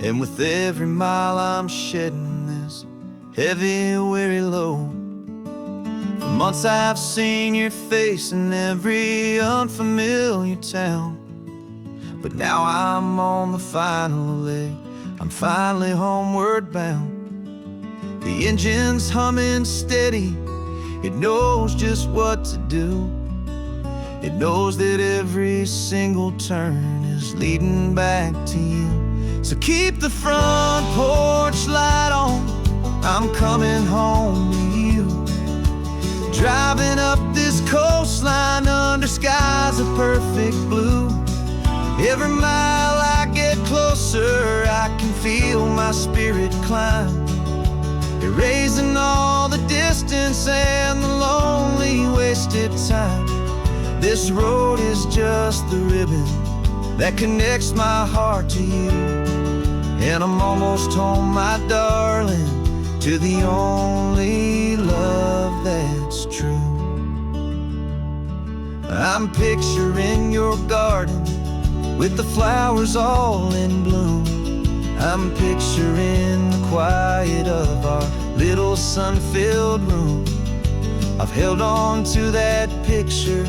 and with every mile I'm shedding this heavy, weary load. For months I've seen your face in every unfamiliar town, but now I'm on the final leg, I'm finally homeward bound. The engine's humming steady, it knows just what to do. It knows that every single turn is leading back to you. So keep the front porch light on, I'm coming home to you. Driving up this coastline under skies of perfect blue. Every mile I get closer, I can feel my spirit climb, erasing all the distance and the lonely wasted time. This road is just the ribbon that connects my heart to you, and I'm almost home, my darling, to the only love that's true. I'm picturing your garden with the flowers all in bloom. I'm picturing the quiet of our little sun-filled room. I've held on to that picture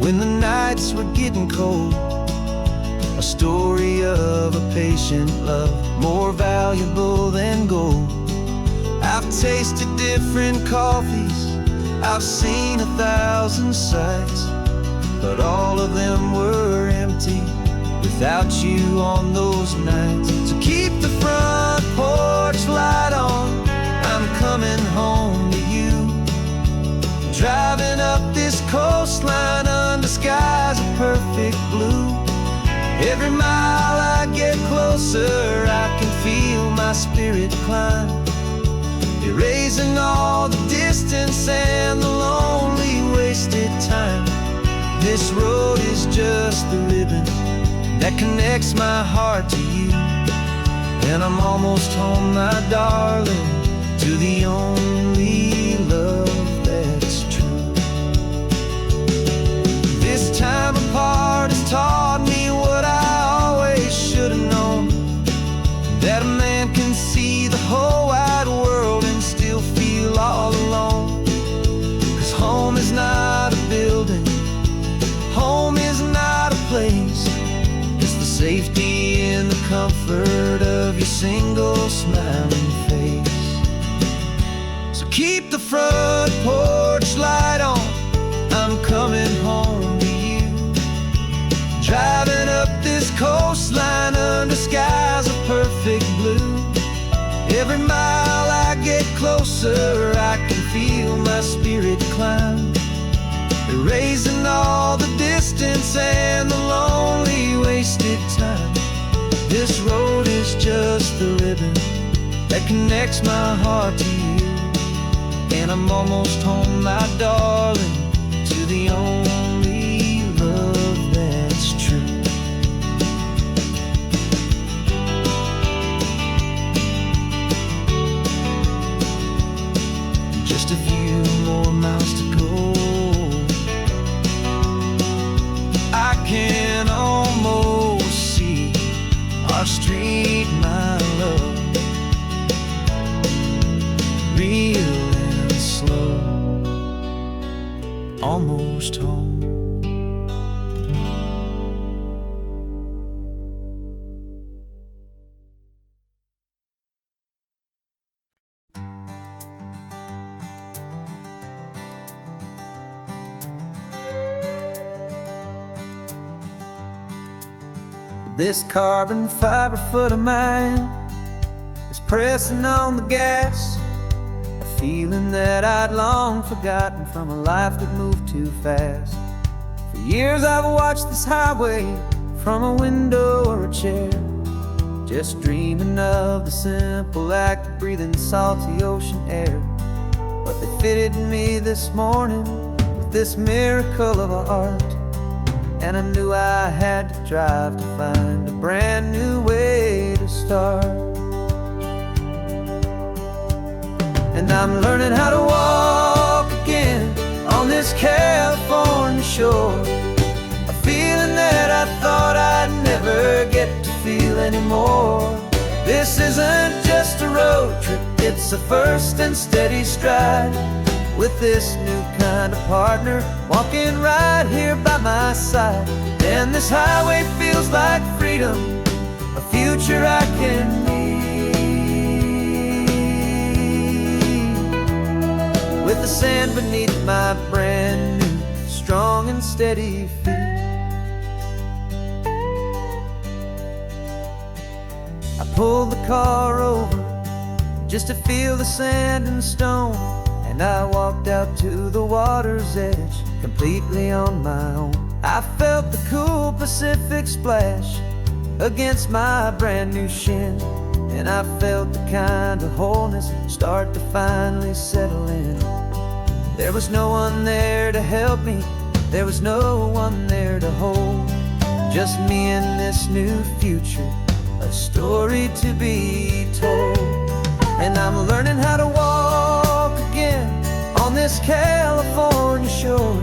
when the nights were getting cold, a story of a patient love, more valuable than gold. I've tasted different coffees, I've seen 1,000 sights, but all of them were empty without you on those nights. So keep the front porch light on, I'm coming home to you. Driving up this coastline under skies of perfect blue. Every mile I get closer, I can feel my spirit climb, erasing all the distance and the lonely wasted time. This road is just the ribbon that connects my heart to you. And I'm almost home, my darling, to the only love that's true. This time apart has taught me what I always should have known, that a man can see the whole wide world and still feel all alone. 'Cause home is not a building, home is not a place, it's the safety and the comfort of your single smiling face. So keep the front porch light on, I'm coming home to you. Driving up this coastline under skies of perfect blue. Every mile I get closer, I can feel my spirit climb, erasing all the distance and the lonely wasted time. This road is just the ribbon that connects my heart to you. And I'm almost home, my darling, to the only love that's true. Just a few more miles to go, I can almost see our street, my love, real and slow, almost home. This carbon fiber foot of mine is pressing on the gas, a feeling that I'd long forgotten from a life that moved too fast. For years I've watched this highway from a window or a chair, just dreaming of the simple act of breathing salty ocean air. But they fitted me this morning with this miracle of art, and I knew I had to drive to find a brand new way to start. And I'm learning how to walk again on this California shore, a feeling that I thought I'd never get to feel anymore. This isn't just a road trip, it's a first and steady stride, with this new kind of partner walking right here by my side. And this highway feels like freedom, a future I can need, with the sand beneath my brand new strong and steady feet. I pulled the car over just to feel the sand and stone, and I walked out to the water's edge, completely on my own. I felt the cool Pacific splash against my brand new shin, and I felt the kind of wholeness start to finally settle in. There was no one there to help me, there was no one there to hold, just me and this new future, a story to be told. And I'm learning how to walk again on this California shore,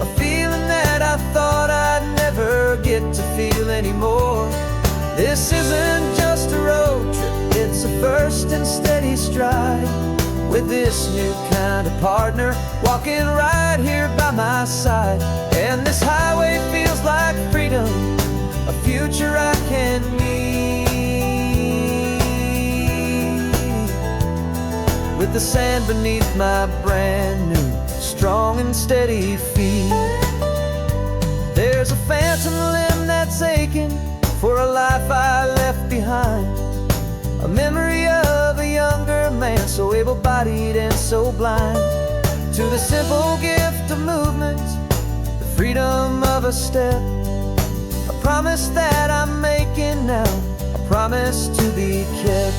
a feeling that I thought I'd never get to feel anymore. This isn't just a road trip, it's a first and steady stride, with this new kind of partner walking right here by my side. And this highway feels like freedom, a future I can need, with the sand beneath my brand new strong and steady feet. There's a phantom limb that's aching for a life I left behind, a memory of a younger man, so able-bodied and so blind. To the simple gift of movement, the freedom of a step, a promise that I'm making now, a promise to be kept.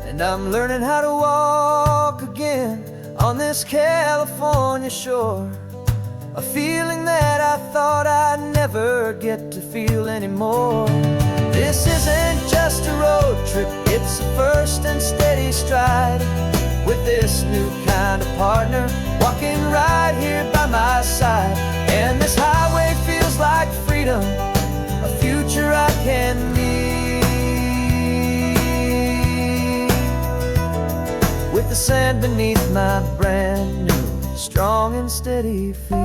And I'm learning how to walk again on this California shore, a feeling that I thought I'd never get to feel anymore. This isn't just a road trip, it's a first and steady stride, with this new kind of partner walking right here by my side. And this highway feels like freedom, a future I can need, with the sand beneath my brand new strong and steady feet.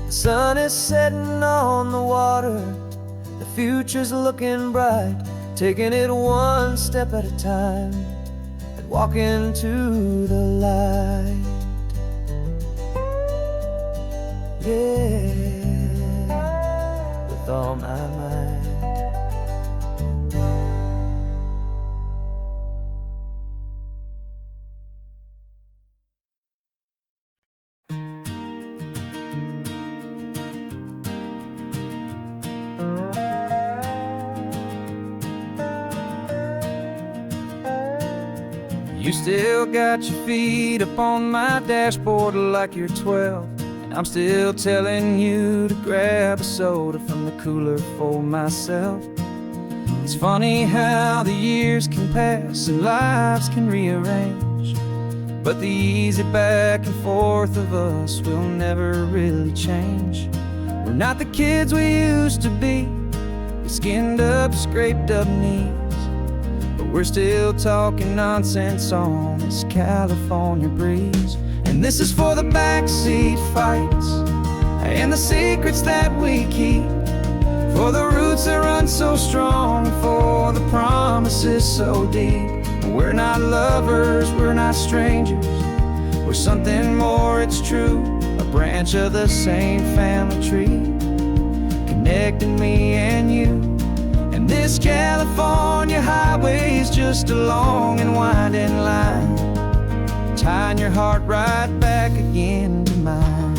The sun is setting on the water, the future's looking bright, taking it one step at a time and walking to the light. Yeah, with all my might. You still got your feet up on my dashboard like you're 12, and I'm still telling you to grab a soda from the cooler for myself. It's funny how the years can pass and lives can rearrange, but the easy back and forth of us will never really change. We're not the kids we used to be, with skinned up, scraped up knees, but we're still talking nonsense on this California breeze. And this is for the backseat fights and the secrets that we keep, for the roots that run so strong, for the promises so deep. We're not lovers, we're not strangers, we're something more, it's true, a branch of the same family tree, connecting me and you. And this California highway is just a long and winding line, tying your heart right back again to mine.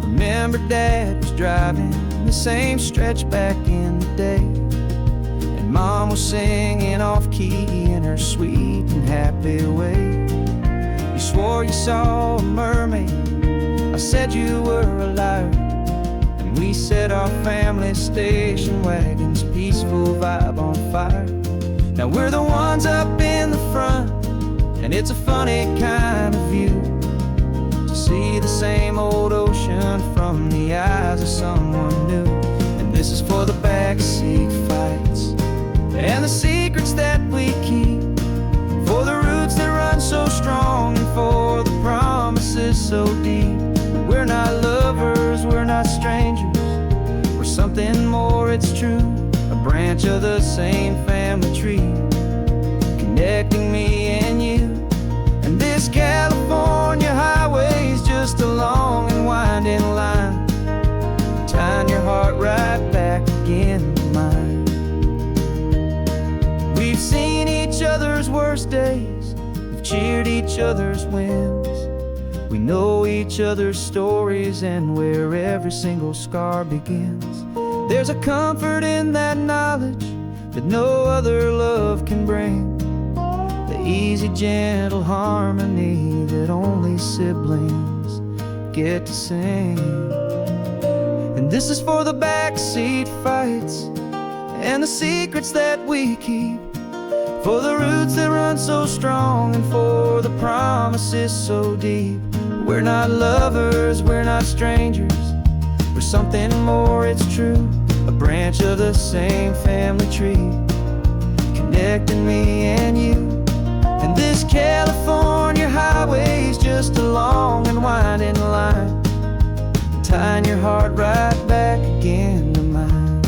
Remember Dad was driving the same stretch back in the day, and Mom was singing off-key in her sweet and happy way. You swore you saw a mermaid, I said you were a liar, and we set our family station wagon's peaceful vibe on fire. Now we're the ones up in the front, and it's a funny kind of view to see the same old ocean from the eyes of someone new. And this is for the backseat fights and the secrets that we keep, for the roots that run so strong and for the promises so deep. We're not lovers, we're not strangers, we're something more, it's true, a branch of the same family tree, connecting me and you. And this California highway is just a long and winding line, tying your heart right back again to mine. We've seen each other's worst days, we've cheered each other's wins, we know each other's stories and where every single scar begins. There's a comfort in that knowledge that no other love can bring, the easy, gentle harmony that only siblings get to sing. And this is for the backseat fights and the secrets that we keep, for the roots that run so strong and for the promises so deep. We're not lovers, we're not strangers, we're something more, it's true, a branch of the same family tree, connecting me and you. And this California highway is just a long and winding line, tying your heart right back again to mine.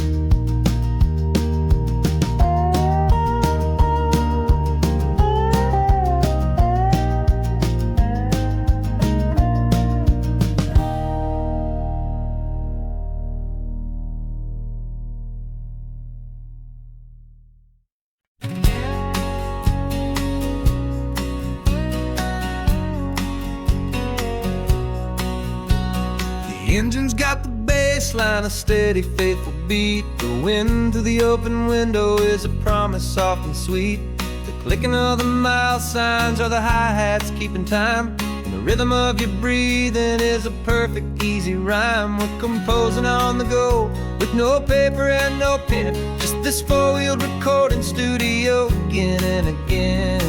engine's got the bass line, a steady, faithful beat. The wind through the open window is a promise soft and sweet. The clicking of the mile signs are the hi-hats keeping time. And the rhythm of your breathing is a perfect, easy rhyme. We're composing on the go with no paper and no pen, just this four-wheeled recording studio again and again.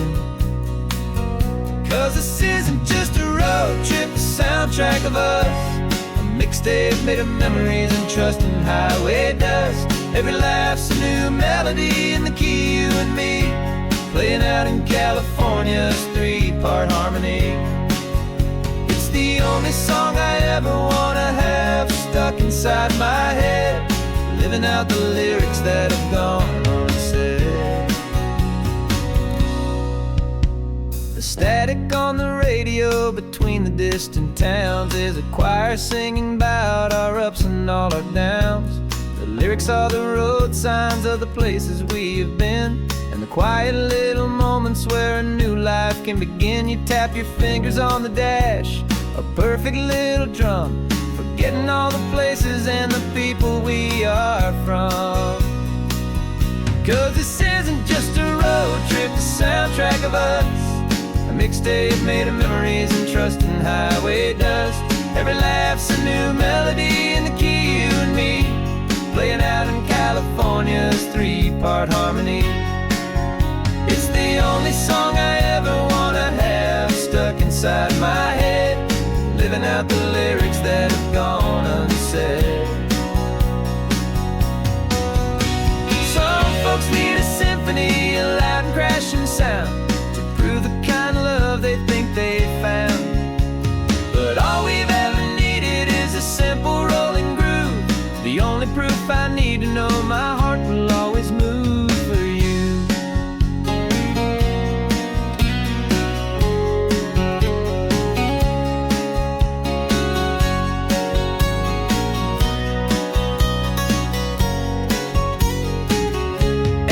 'Cause this isn't just a road trip, the soundtrack of us. A mixtape made of memories and trust in highway dust. Every laugh's a new melody in the key, you and me, playing out in California's three-part harmony. It's the only song I ever wanna have stuck inside my head, living out the lyrics that have gone unsaid. Static on the radio between the distant towns is a choir singing about our ups and all our downs. The lyrics are the road signs of the places we have been, and the quiet little moments where a new life can begin. You tap your fingers on the dash, a perfect little drum, forgetting all the places and the people we are from. 'Cause this isn't just a road trip, the soundtrack of us. A mixtape made of memories and trust in highway dust. Every laugh's a new melody in the key, you and me, playing out in California's three-part harmony. It's the only song I ever wanna have stuck inside my head, living out the lyrics that have gone unsaid. Some folks need a symphony, a loud and crashing sound, the kind of love they think they found. But all we've ever needed is a simple rolling groove, the only proof I need to know my heart will always move for you.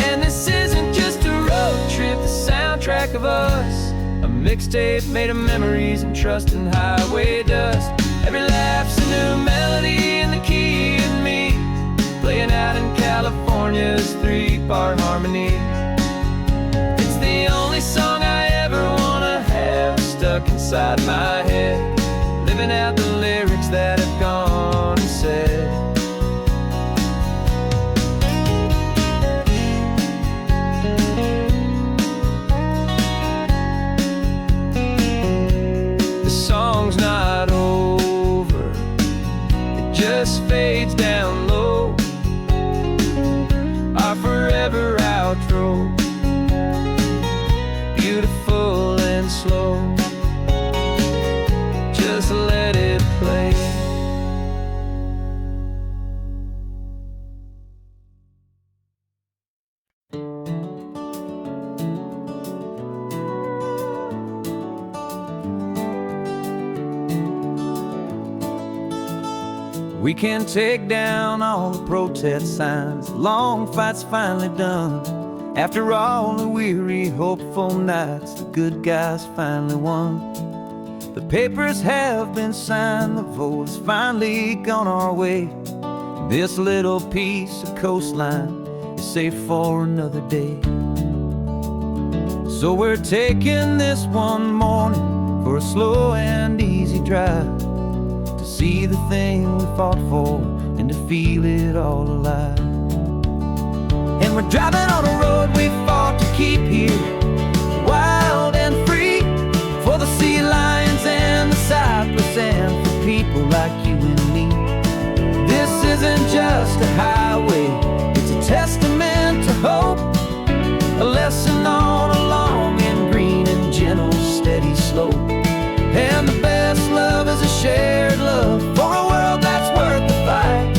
And this isn't just a road trip, the soundtrack of us. A mixtape made of memories and trust in highway dust. Every laugh's a new melody in the key, and me, playing out in California's three-part harmony. It's the only song I ever wanna have stuck inside my head, living out the lyrics that have gone and said. Song's not over, it just fades down low, our forever outro, beautiful and slow, just let it play. We can take down all the protest signs, long fight's finally done. After all the weary, hopeful nights, the good guys finally won. The papers have been signed, the vote's finally gone our way. This little piece of coastline is safe for another day. So we're taking this one morning for a slow and easy drive, see the thing we fought for and to feel it all alive. And we're driving on a road we fought to keep here, wild and free, for the sea lions and the cypress and for people like you and me. This isn't just a highway, it's a testament to hope, a lesson on a long and green and gentle steady slope. And the best love is a shared love for a world that's worth the fight,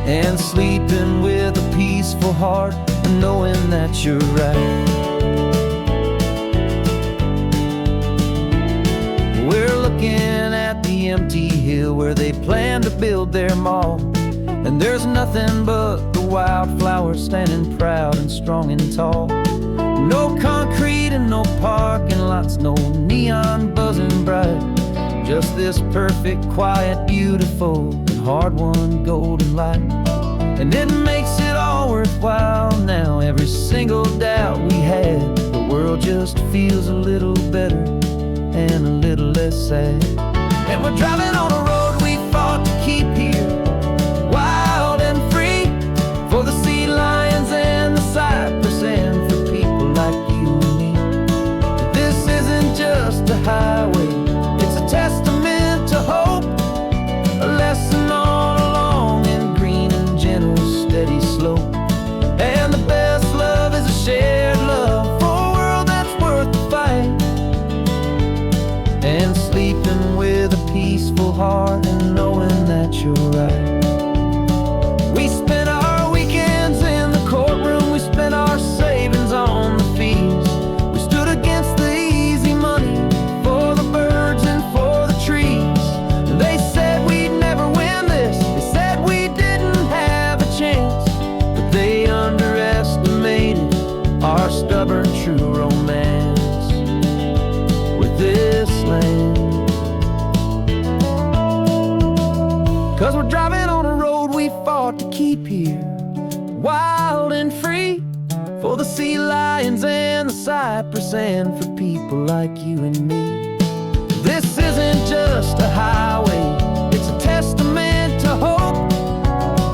and sleeping with a peaceful heart and knowing that you're right. We're looking at the empty hill where they plan to build their mall, and there's nothing but the wildflowers standing proud and strong and tall. No concrete and no parking lots, no neon buzzing bright, just this perfect, quiet, beautiful, and hard-won golden light. And it makes it all worthwhile now. Every single doubt we had, the world just feels a little better and a little less sad. And we're driving on a road we fought to keep here, wild and free, for the sea lions and the cypress, and for people like you and me. This isn't just a highway, it's a testament to hope, a lesson all along in green and gentle, steady slope. And the best love is a shared love for a world that's worth the fight, and sleeping with a peaceful heart and knowing that you're right. We spent our weekends in the courtroom, we spent our savings on the fees. We stood against the easy money for the birds and for the trees. And they said we'd never win this, they said we didn't have a chance, but they underestimated our stubborn true romance with this land. 'Cause we're driving on a road we fought to keep here, wild and free, for the sea lions and the cypress, and for people like you and me. This isn't just a highway, it's a testament to hope,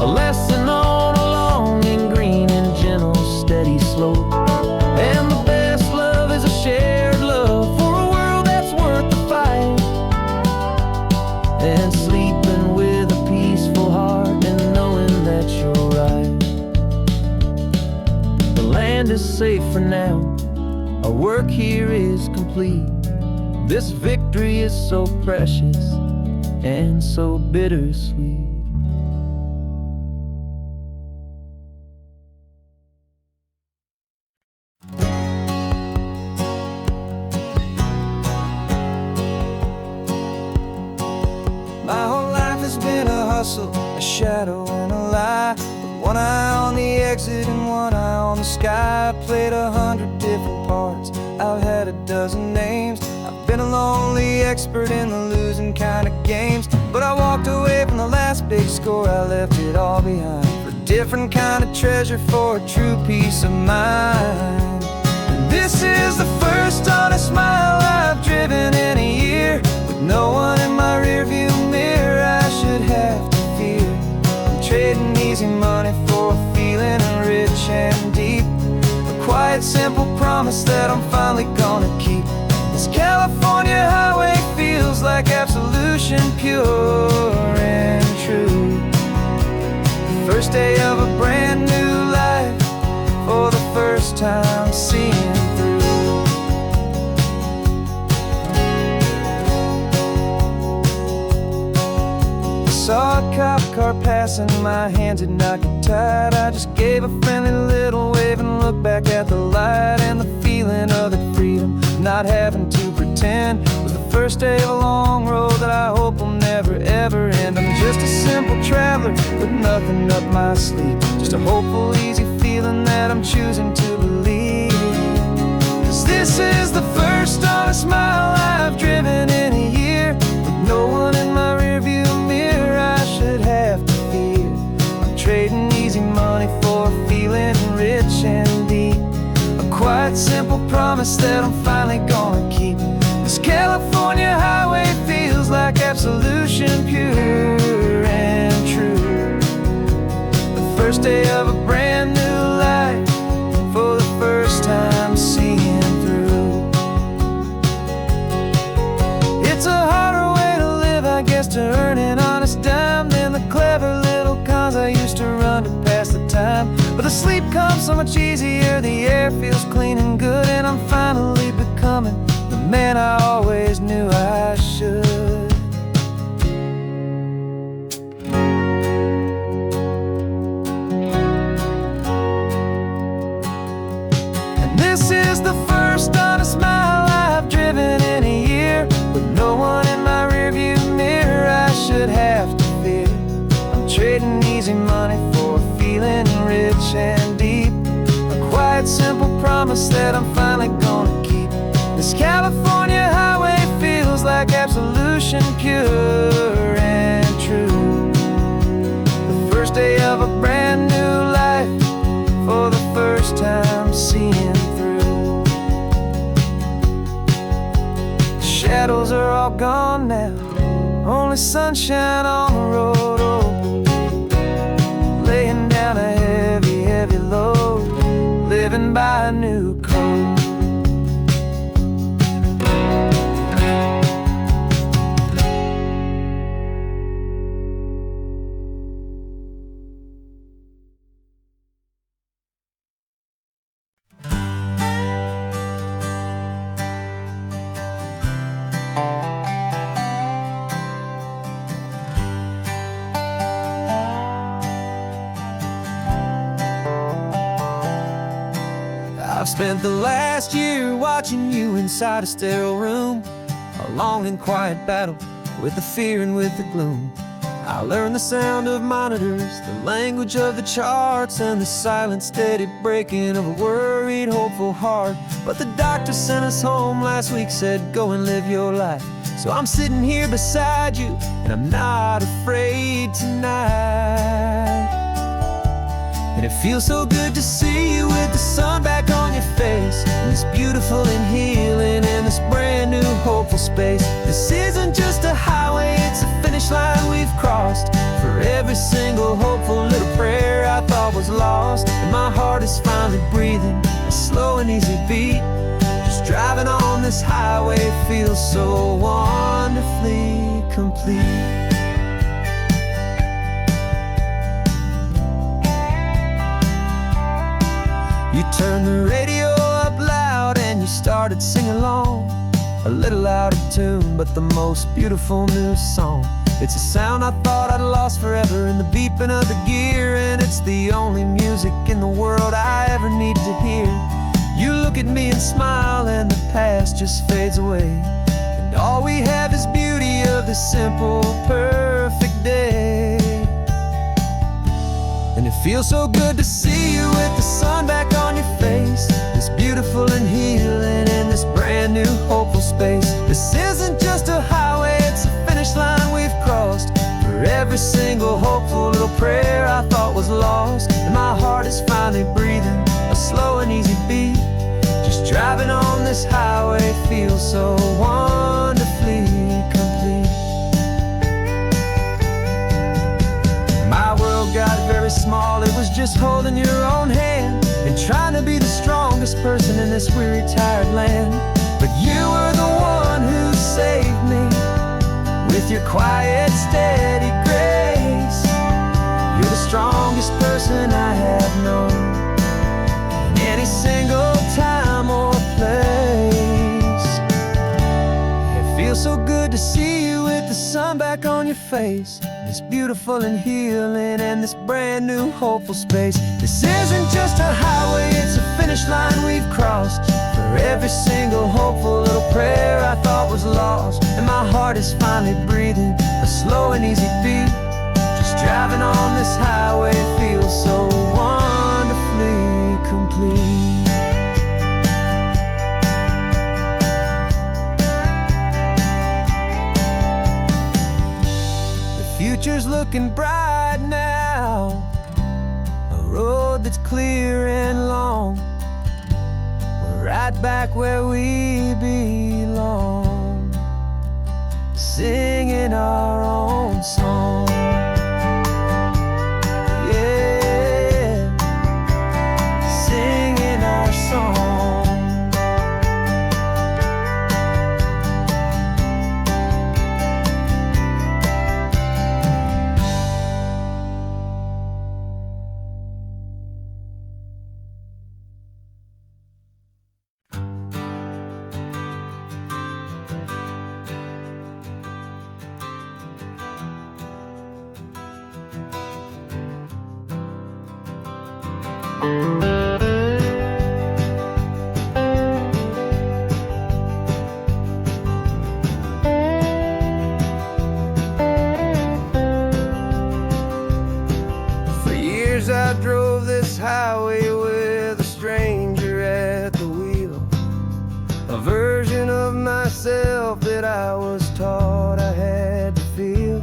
a lesson all along in green and gentle, steady slope. And the best love is a shared love for a world that's worth the fight, and sleeping with a peaceful heart and knowing that you're right. The land is safe for now, our work here is complete. This victory is so precious and so bittersweet. My whole life has been a hustle, a shadow and a lie, with one eye on the exit and one eye on the sky. I played 100 different parts, I've had a dozen names. I've been a lonely expert in the losing kind of games, but I walked away from the last big score, I left it all behind for a different kind of treasure, for a true peace of mind. And this is the first honest mile I've driven in a year, with no one in my rearview mirror I should have to fear. I'm trading easy money for a feeling rich and deep, a quiet, simple promise that I'm finally gonna keep. This California highway feels like absolution, pure and true. First day of a brand new life, for the first time seeing through. Saw a cop car passing, my hands had not got tied. I just gave a friendly little wave and looked back at the light, and the feeling of the freedom, not having to pretend, was the first day of a long road that I hope will never ever end. I'm just a simple traveler with nothing up my sleeve, just a hopeful, easy feeling that I'm choosing to believe. 'Cause this is the first honest mile I've driven in a year, with no one in my rearview mirror I should have to fear. I'm trading easy money for a feeling rich and deep, a quiet, simple promise that I'm finally gonna keep. This California highway feels like absolution, pure and true. The first day of a brand new life, for the first time seeing through. It's a harder way to live, I guess, to earn an honest dime than the clever little cons I used to run to pass the time. But the sleep comes so much easier, the air feels clean and good, and I'm finally becoming the man I always knew I should. And this is the first honest mile I've driven in a year, with no one in my rearview mirror I should have to fear. I'm trading easy money for a feeling rich and deep, a quiet, simple promise that I'm finally gonna keep. This California highway feels like absolution, those are all gone now. Only sunshine on the road, oh, laying down a heavy, heavy load, living by a new code. I've spent the last year watching you inside a sterile room, a long and quiet battle with the fear and with the gloom. I learned the sound of monitors, the language of the charts, and the silent, steady breaking of a worried, hopeful heart. But the doctor sent us home last week, said, go and live your life. So I'm sitting here beside you, and I'm not afraid tonight. And it feels so good to see you with the sun back on your face, and this beautiful and healing in this brand new hopeful space. This isn't just a highway, it's a finish line we've crossed. For every single hopeful little prayer I thought was lost, and my heart is finally breathing a slow and easy beat. Just driving on this highway feels so wonderfully complete. You turned the radio up loud and you started singing along, a little out of tune, but the most beautiful new song. It's a sound I thought I'd lost forever in the beeping of the gear, and it's the only music in the world I ever need to hear. You look at me and smile, and the past just fades away, and all we have is beauty of this simple, perfect day. And it feels so good to see you with the sun back on your face, this beautiful and healing in this brand new hopeful space. This isn't just a highway, it's a finish line we've crossed. For every single hopeful little prayer I thought was lost, and my heart is finally breathing a slow and easy beat. Just driving on this highway feels so wonderfully complete. My world got very small, it was just holding your own hand and trying to be the strongest person in this weary, tired land. But you were the one who saved me with your quiet, steady grace. You're the strongest person I have known in any single time or place. It feels so good to see you with the sun back on your face, this beautiful and healing and this brand new hopeful space. This isn't just a highway, it's a finish line we've crossed. For every single hopeful little prayer I thought was lost, and my heart is finally breathing a slow and easy beat. Just driving on this highway feels so wonderfully complete. Future's looking bright now, a road that's clear and long. We're right back where we belong, singing our own song. Yeah, singing our song. For years I drove this highway with a stranger at the wheel, a version of myself that I was taught I had to feel.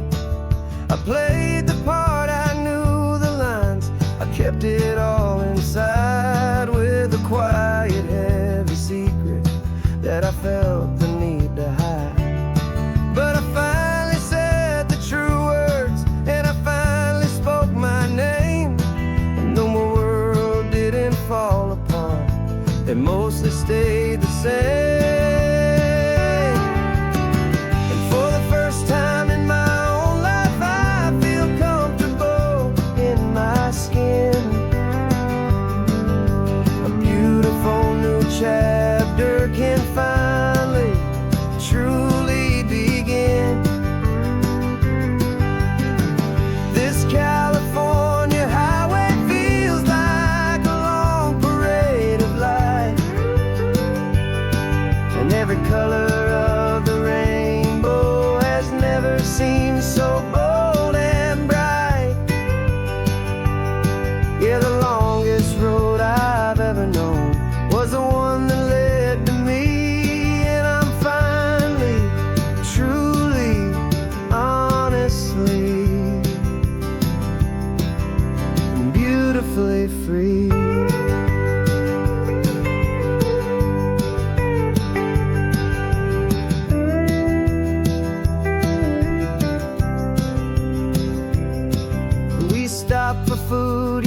I played the part, I knew the lines, I kept it all inside with a quiet, heavy secret that I felt the need to hide.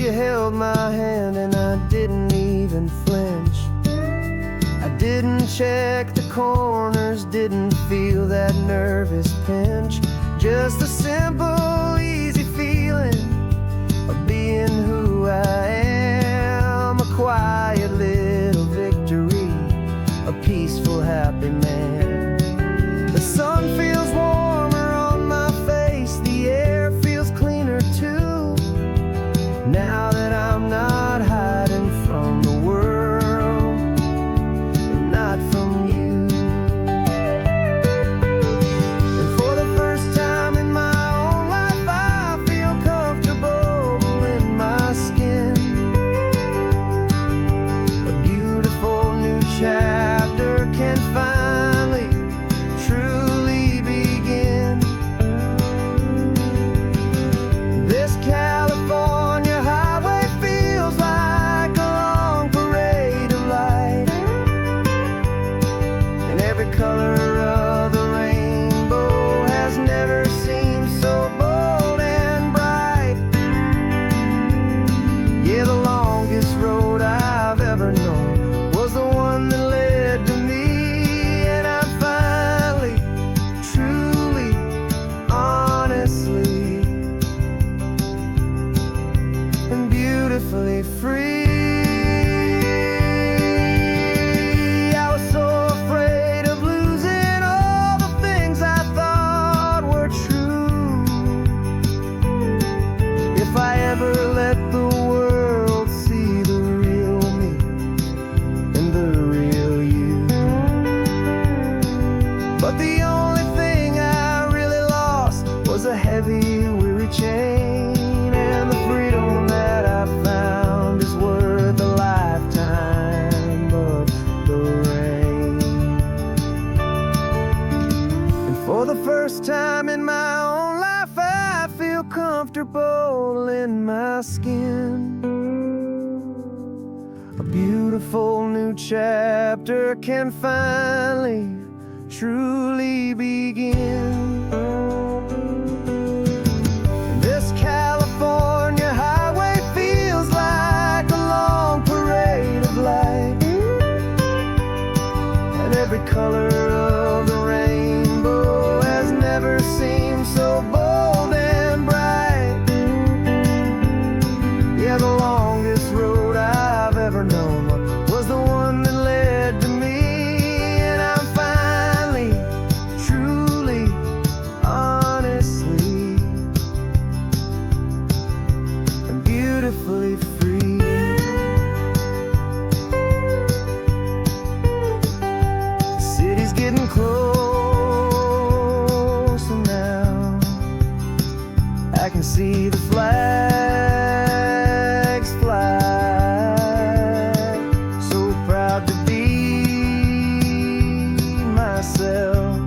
you held my hand and I didn't even flinch. I didn't check the corners, didn't feel that nervous pinch. Just a simple, easy feeling of being who I am. A quiet little victory, a peaceful, happy man. The sun feels warmer on my face, the air feels cleaner too. Now that I'm not hiding from the world, and not from you. And for the first time in my own life, I feel comfortable in my skin. A beautiful new chapter can finally, truly begin. This California highway feels like a long parade of light, and every color of the rainbow has never seemed so bold and bright. Yeah, the longest road I've ever known was the one that led to me, and I'm finally, truly, honestly, and beautifully free. I was so afraid of losing all the things I thought were true. If I ever let the world see the real me and the real you. But the only thing I really lost was a heavy, weary chain, and the freedom that I found is worth a lifetime of the rain. And for the first time in my own life, I feel comfortable in my skin. A beautiful new chapter can finally, truly begin. This California highway feels like a long parade of light, and every color of the rainbow has never seemed so bold and bright. Yeah, the longest road I've ever known was the one that led to me, and I'm finally, truly, honestly, and beautifully free. The city's getting closer now. I can see the flags fly. So proud to be myself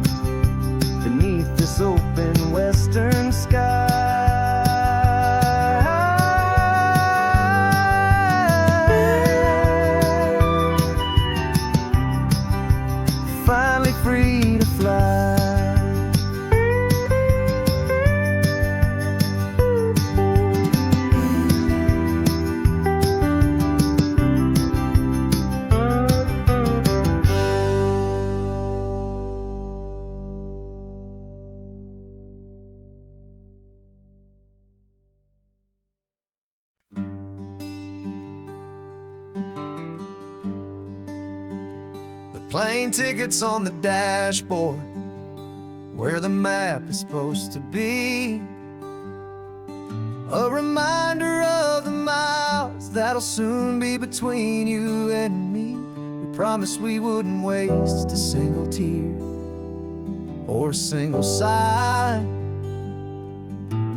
beneath this open western sky. Finally free to fly. Plane tickets on the dashboard, where the map is supposed to be. A reminder of the miles that'll soon be between you and me. We promised we wouldn't waste a single tear or a single sigh.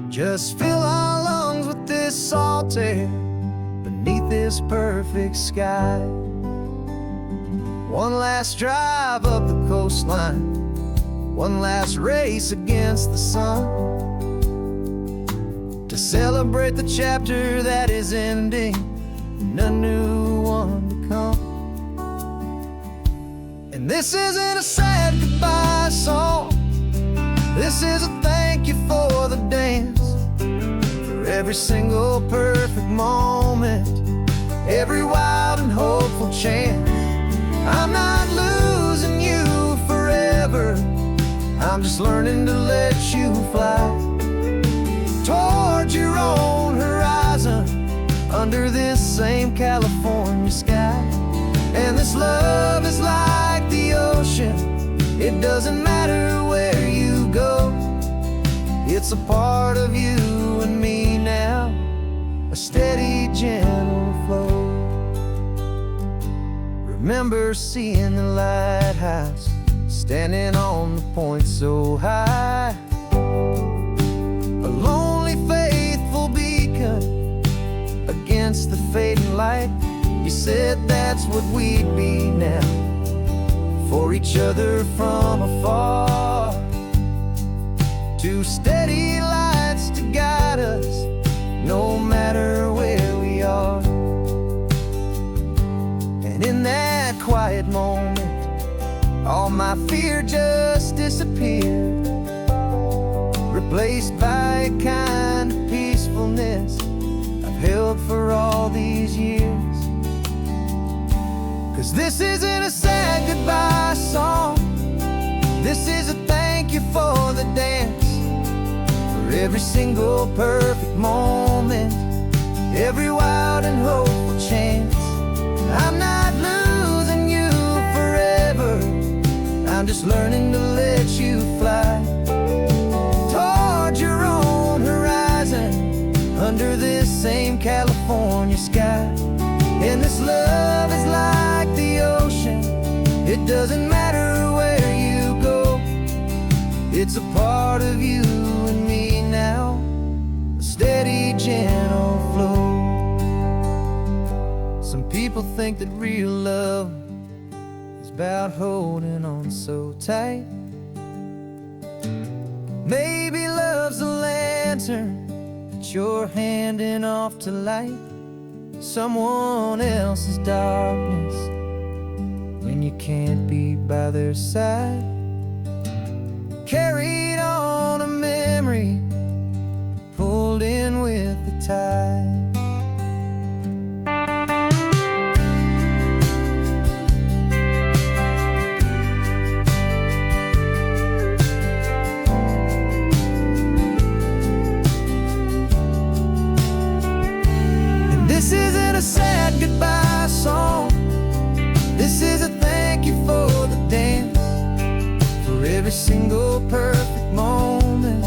Just fill our lungs with this salt air beneath this perfect sky. One last drive up the coastline, one last race against the sun, to celebrate the chapter that is ending and a new one to come. And this isn't a sad goodbye song, this is a thank you for the dance, for every single perfect moment, every wild and hopeful chance. I'm not losing you forever, I'm just learning to let you fly towards your own horizon, under this same California sky. And this love is like the ocean, it doesn't matter where you go, it's a part of you and me now, a steady, gentle flow. Remember seeing the lighthouse, standing on the point so high, a lonely, faithful beacon against the fading light. You said that's what we'd be now, for each other from afar. Two steady lights to guide us, no matter where we are. And in that quiet moment, all my fear just disappeared, replaced by a kind of peacefulness I've held for all these years. 'Cause this isn't a sad goodbye song, this is a thank you for the dance, for every single perfect moment, every wild and hopeful chance. I'm not losing you forever, I'm just learning to let you fly towards your own horizon, under this same California sky. And this love is like the ocean, it doesn't matter where you go, it's a part of you and me now, a steady, gentle flow. Some people think that real love is about holding on so tight. Maybe love's a lantern that you're handing off to light someone else's darkness when you can't be by their side. Carried on a memory, pulled in with the tide. This isn't a sad goodbye song, this is a thank you for the dance, for every single perfect moment,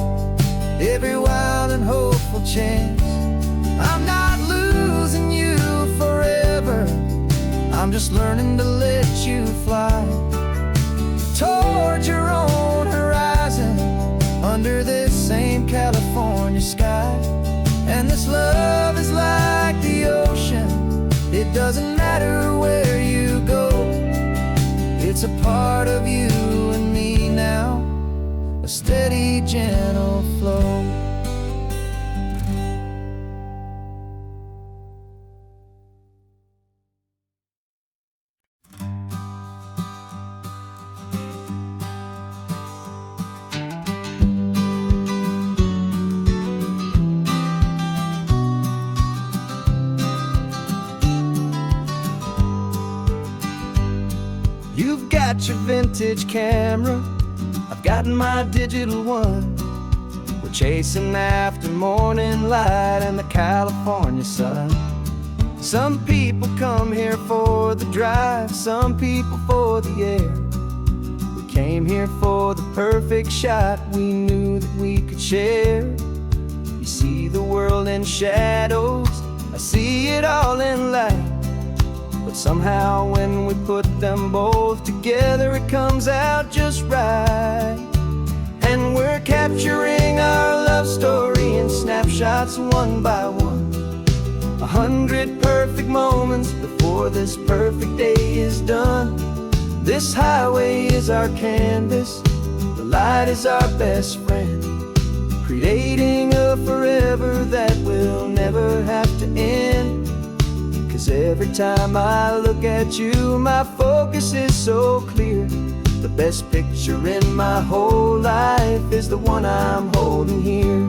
every wild and hopeful chance. I'm not losing you forever, I'm just learning to let you fly towards your own horizon, under this same California sky. And this love is like the ocean, it doesn't matter where you go, it's a part of you and me now, a steady, gentle flow. You've got your vintage camera, I've got my digital one. We're chasing after morning light and the California sun. Some people come here for the drive, some people for the air. We came here for the perfect shot we knew that we could share. You see the world in shadows, I see it all in light. But somehow when we put them both together, it comes out just right. And we're capturing our love story in snapshots one by one. 100 perfect moments before this perfect day is done. This highway is our canvas, the light is our best friend, creating a forever that will never have to end. 'Cause every time I look at you, my focus is so clear. The best picture in my whole life is the one I'm holding here.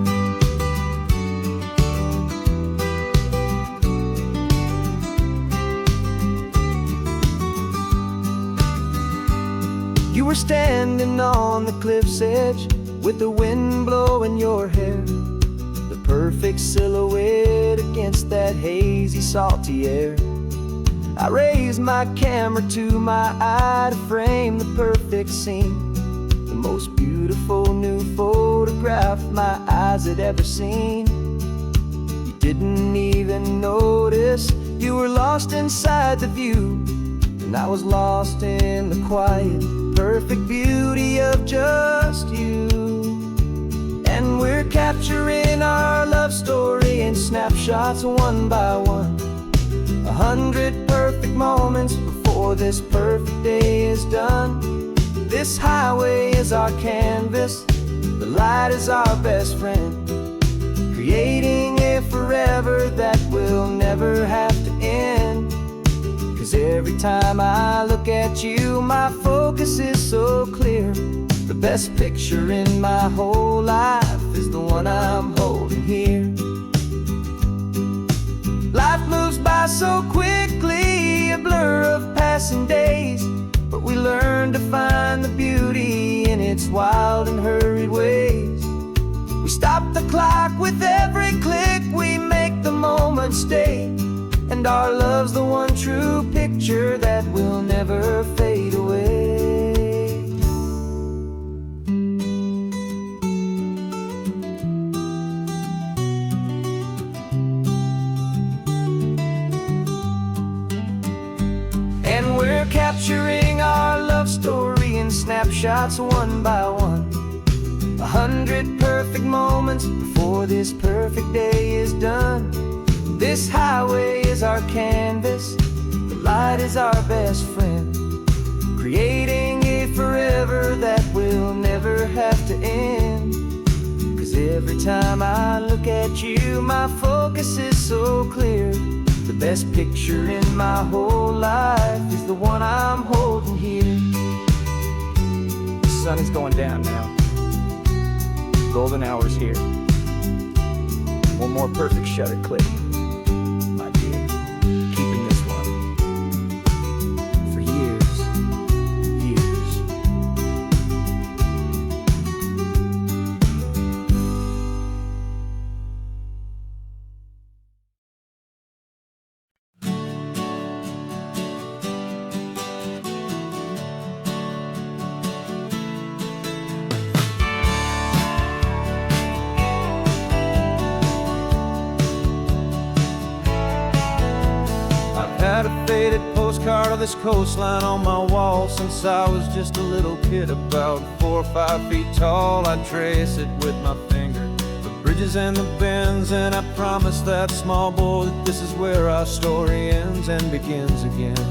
were standing on the cliff's edge with the wind blowing your hair, the perfect silhouette against that hazy, salty air. I raised my camera to my eye to frame the perfect scene, the most beautiful new photograph my eyes had ever seen. You didn't even notice you were lost inside the view, and I was lost in the quiet, perfect beauty of just you. And we're capturing our love story in snapshots one by one, 100 perfect moments before this perfect day is done. This highway is our canvas, the light is our best friend, creating a forever that will never have to end. 'Cause every time I look at you, my focus is so clear. The best picture in my whole life is the one I'm holding here. Life moves by so quickly, a blur of passing days, but we learn to find the beauty in its wild and hurried ways. We stop the clock with every click, we make the moment stay, and our love's the one true picture that will never fade away. And we're capturing our love story in snapshots one by one, 100 perfect moments before this perfect day is done. This highway is our canvas, the light is our best friend, creating a forever that will never have to end. 'Cause every time I look at you, my focus is so clear. The best picture in my whole life is the one I'm holding here. The sun is going down now. Golden hour's here. One more perfect shutter click, my dear. Keeping this one for years, years. Had a faded postcard of this coastline on my wall since I was just a little kid, about 4 or 5 feet tall. I'd trace it with my finger, the bridges and the bends, and I promised that small boy that this is where our story ends and begins again.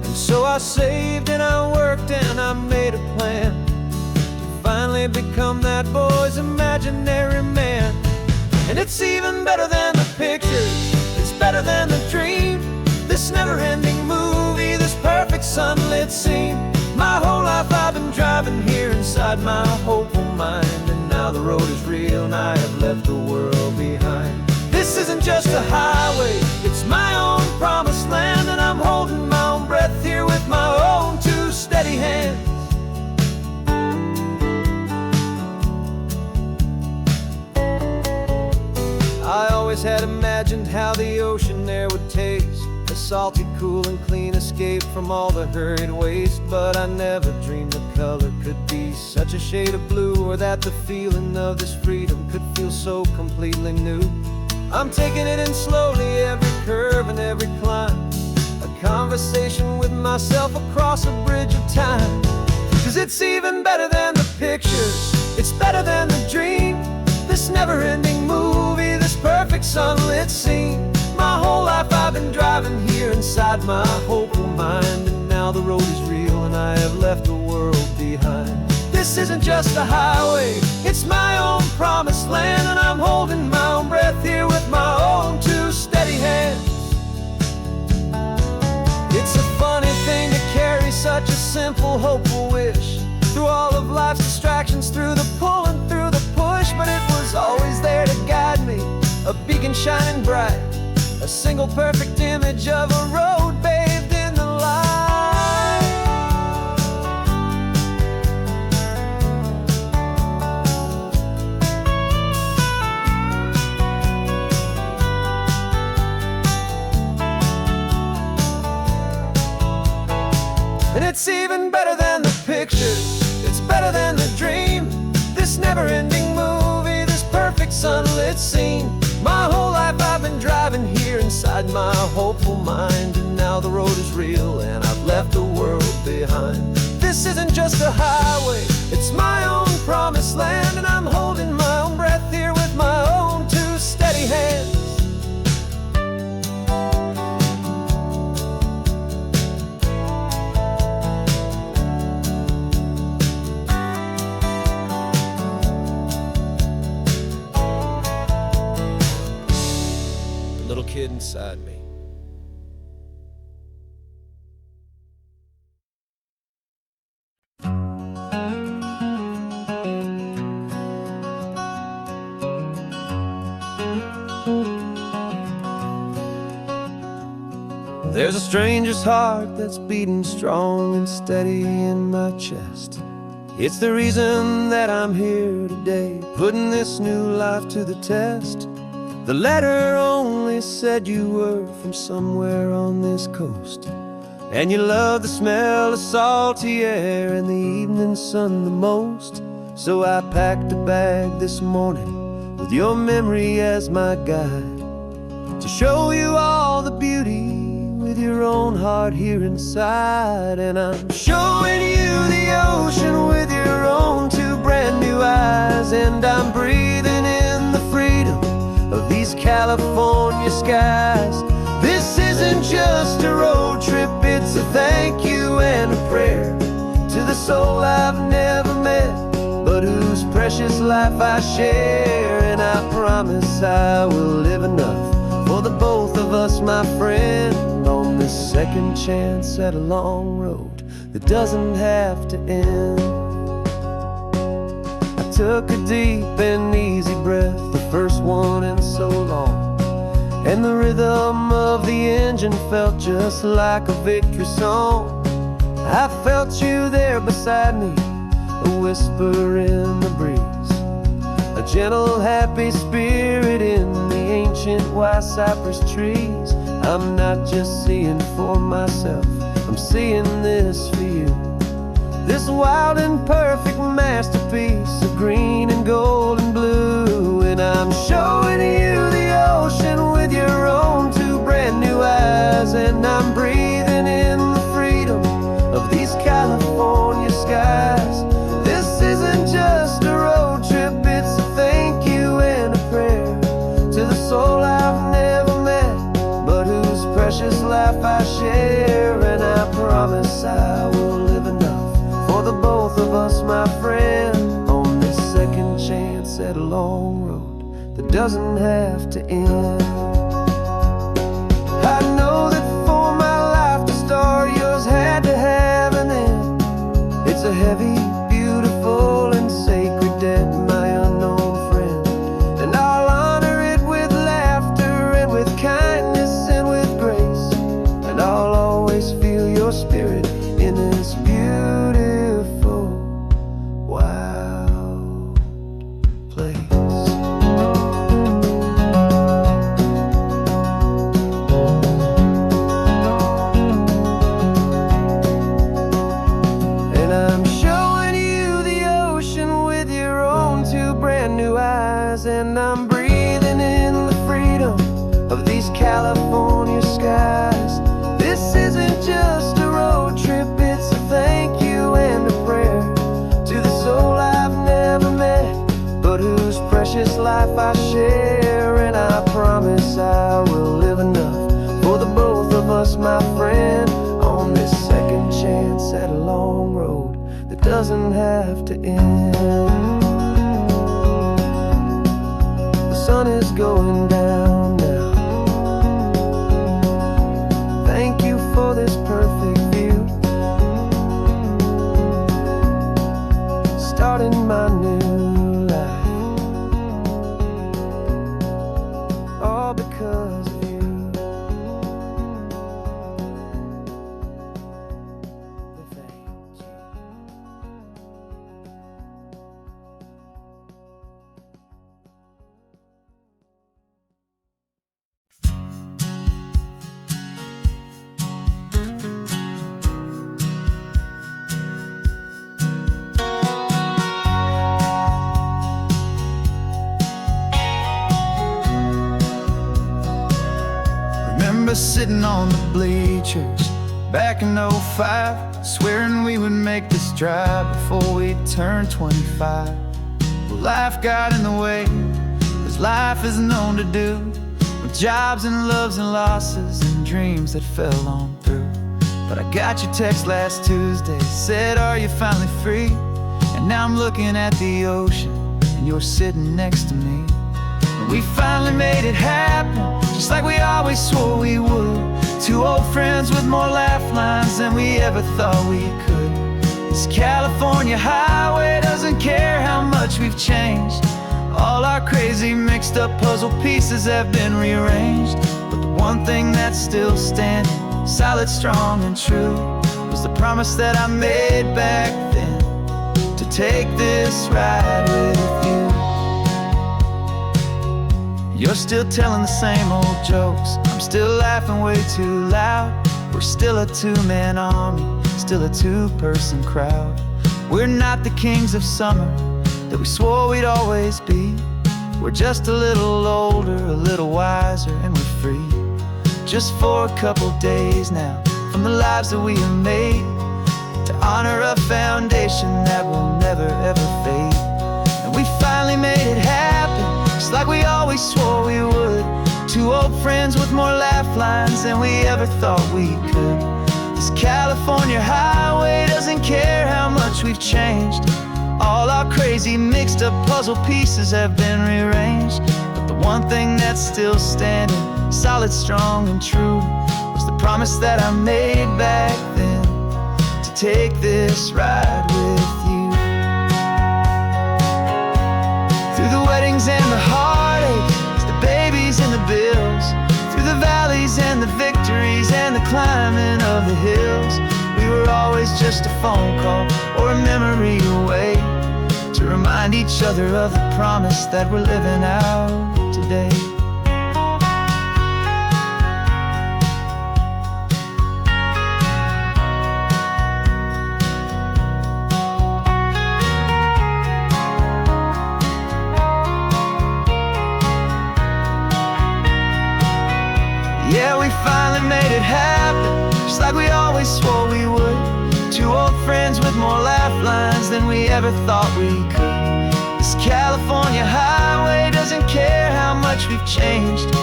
And so I saved and I worked and I made a plan to finally become that boy's imaginary man. And it's even better than the pictures, it's better than the dream, this never-ending movie, this perfect sunlit scene. My whole life I've been driving here inside my hopeful mind, and now the road is real and I have left the world behind. This isn't just a highway, it's my own promised land, and I'm holding my own breath here with my own two steady hands. I always had imagined how the ocean there would taste, a salty, cool and clean escape from all the hurried waste. But I never dreamed the color could be such a shade of blue, or that the feeling of this freedom could feel so completely new. I'm taking it in slowly, every curve and every climb, a conversation with myself across a bridge of time. 'Cause it's even better than the pictures, it's better than the dream, this never-ending movie, this perfect sunlit scene. My whole life I've been driving here inside my hopeful mind, and now the road is real and I have left the world behind. This isn't just a highway, it's my own promised land, and I'm holding my own breath here with my own two steady hands. It's a funny thing to carry such a simple, hopeful wish through all of life's distractions, through the pull and through the push, but it was always there to guide me, a beacon shining bright, a single perfect image of a road bathed in the light. it seem. My whole life I've been driving here inside my hopeful mind, and now the road is real and I've left the world behind. This isn't just a highway, it's my own promised land, and I'm holding my own breath here with my own two steady hands. The little kid inside me. There's a stranger's heart that's beating strong and steady in my chest. It's the reason that I'm here today, putting this new life to the test. The letter only said you were from somewhere on this coast, and you love the smell of salty air and the evening sun the most. So I packed a bag this morning with your memory as my guide, to show you all the beauty with your own heart here inside. And I'm showing you the ocean with your own two brand new eyes, and I'm breathing in the freedom of these California skies. This isn't just a road trip, it's a thank you and a prayer to the soul I've never met, but whose precious life I share. And I promise I will live enough for the both of us, my friend, on this second chance at a long road that doesn't have to end. I took a deep and easy breath, the first one in so long, and the rhythm of the engine felt just like a victory song. I felt you there beside me, a whisper in the breeze, a gentle happy spirit in the ancient white cypress trees. I'm not just seeing for myself, I'm seeing this for you, this wild and perfect masterpiece of green and gold and blue. And I'm showing you the ocean with your own two brand new eyes, and I'm breathing in the freedom of these California skies. This isn't just a road trip, it's a thank you and a prayer to the soul I've never met, but whose precious life I share. And I promise I will live enough for the both of us, my friend, on this second chance at a long road that doesn't have to end. I know that for my life to start, yours had to have an end. It's a heavy, beautiful, and sacred debt, my unknown friend, and I'll honor it with laughter and with kindness and with grace, and I'll always feel your spirit in this beautiful, wild place. And I'm showing you the ocean with your own two brand new eyes, and I'm breathing in the freedom of these California skies. This isn't just a road trip, it's a thank you and a prayer to the soul I've never met, but whose precious life I share. And I promise I will live enough for the both of us, my friend, on this second chance at a long road that doesn't have to end. The sun is going down now. Thank you for this perfect view, starting my new life, all because of you. remember sitting on the bleachers back in '05, swearing we would make this drive before we turned 25. Well, life got in the way, as life is known to do, with jobs and loves and losses and dreams that fell on through. But I got your text last Tuesday, said, are you finally free? And now I'm looking at the ocean, and you're sitting next to me. And we finally made it happen, just like we always swore we would. Two old friends with more laugh lines than we ever thought we could. This California highway doesn't care how much we've changed. All our crazy mixed up puzzle pieces have been rearranged. But the one thing that's still standing, solid, strong, and true, was the promise that I made back then, to take this ride with you. You're still telling the same old jokes, I'm still laughing way too loud. We're still a two-man army, still a two-person crowd. We're not the kings of summer that we swore we'd always be. We're just a little older, a little wiser, and we're free. Just for a couple days now, from the lives that we have made, to honor a foundation that will never ever fade. And we finally made it happen, just like we always swore we would. Two old friends with more laugh lines than we ever thought we could. This California highway doesn't care how much we've changed. All our crazy mixed up puzzle pieces have been rearranged. But the one thing that's still standing, solid, strong, and true, was the promise that I made back then, to take this ride with you. Through the weddings and the heartaches, the babies and the bills, through the valleys and the victories and the climbing of the hills, we were always just a phone call or a memory away, to remind each other of the promise that we're living out today. Yeah, we finally made it happen, just like we always swore we would. Two old friends with more laugh lines than we ever thought we could. This California highway doesn't care how much we've changed.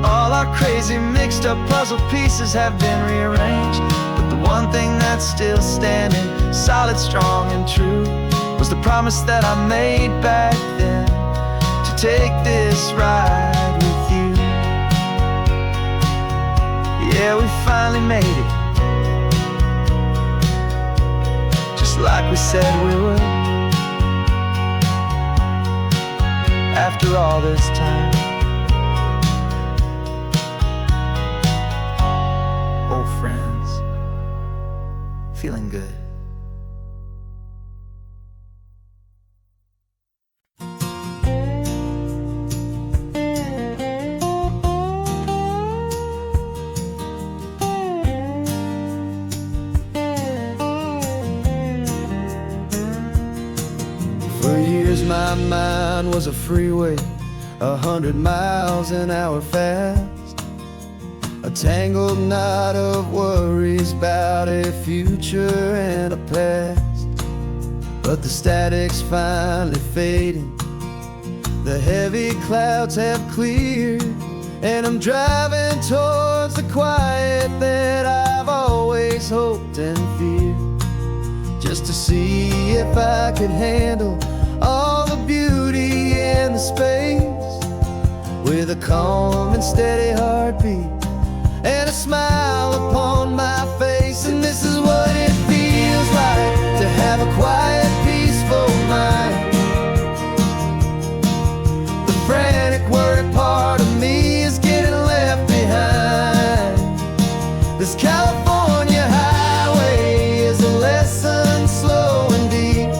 All our crazy mixed up puzzle pieces have been rearranged. But the one thing that's still standing, solid, strong, and true, was the promise that I made back then, to take this ride with you. Yeah, we finally made it, just like we said we would. After all this time, old friends, feeling good. For years my mind was a freeway, 100 miles an hour fast, a tangled knot of worries about a future and a past. But the static's finally fading, the heavy clouds have cleared, and I'm driving towards the quiet that I've always hoped and feared, just to see if I could handle all the beauty and the space, with a calm and steady heartbeat and a smile upon my face. And this is what it feels like to have a quiet, peaceful mind. The frantic, worried part of me is getting left behind. This California highway is a lesson slow and deep,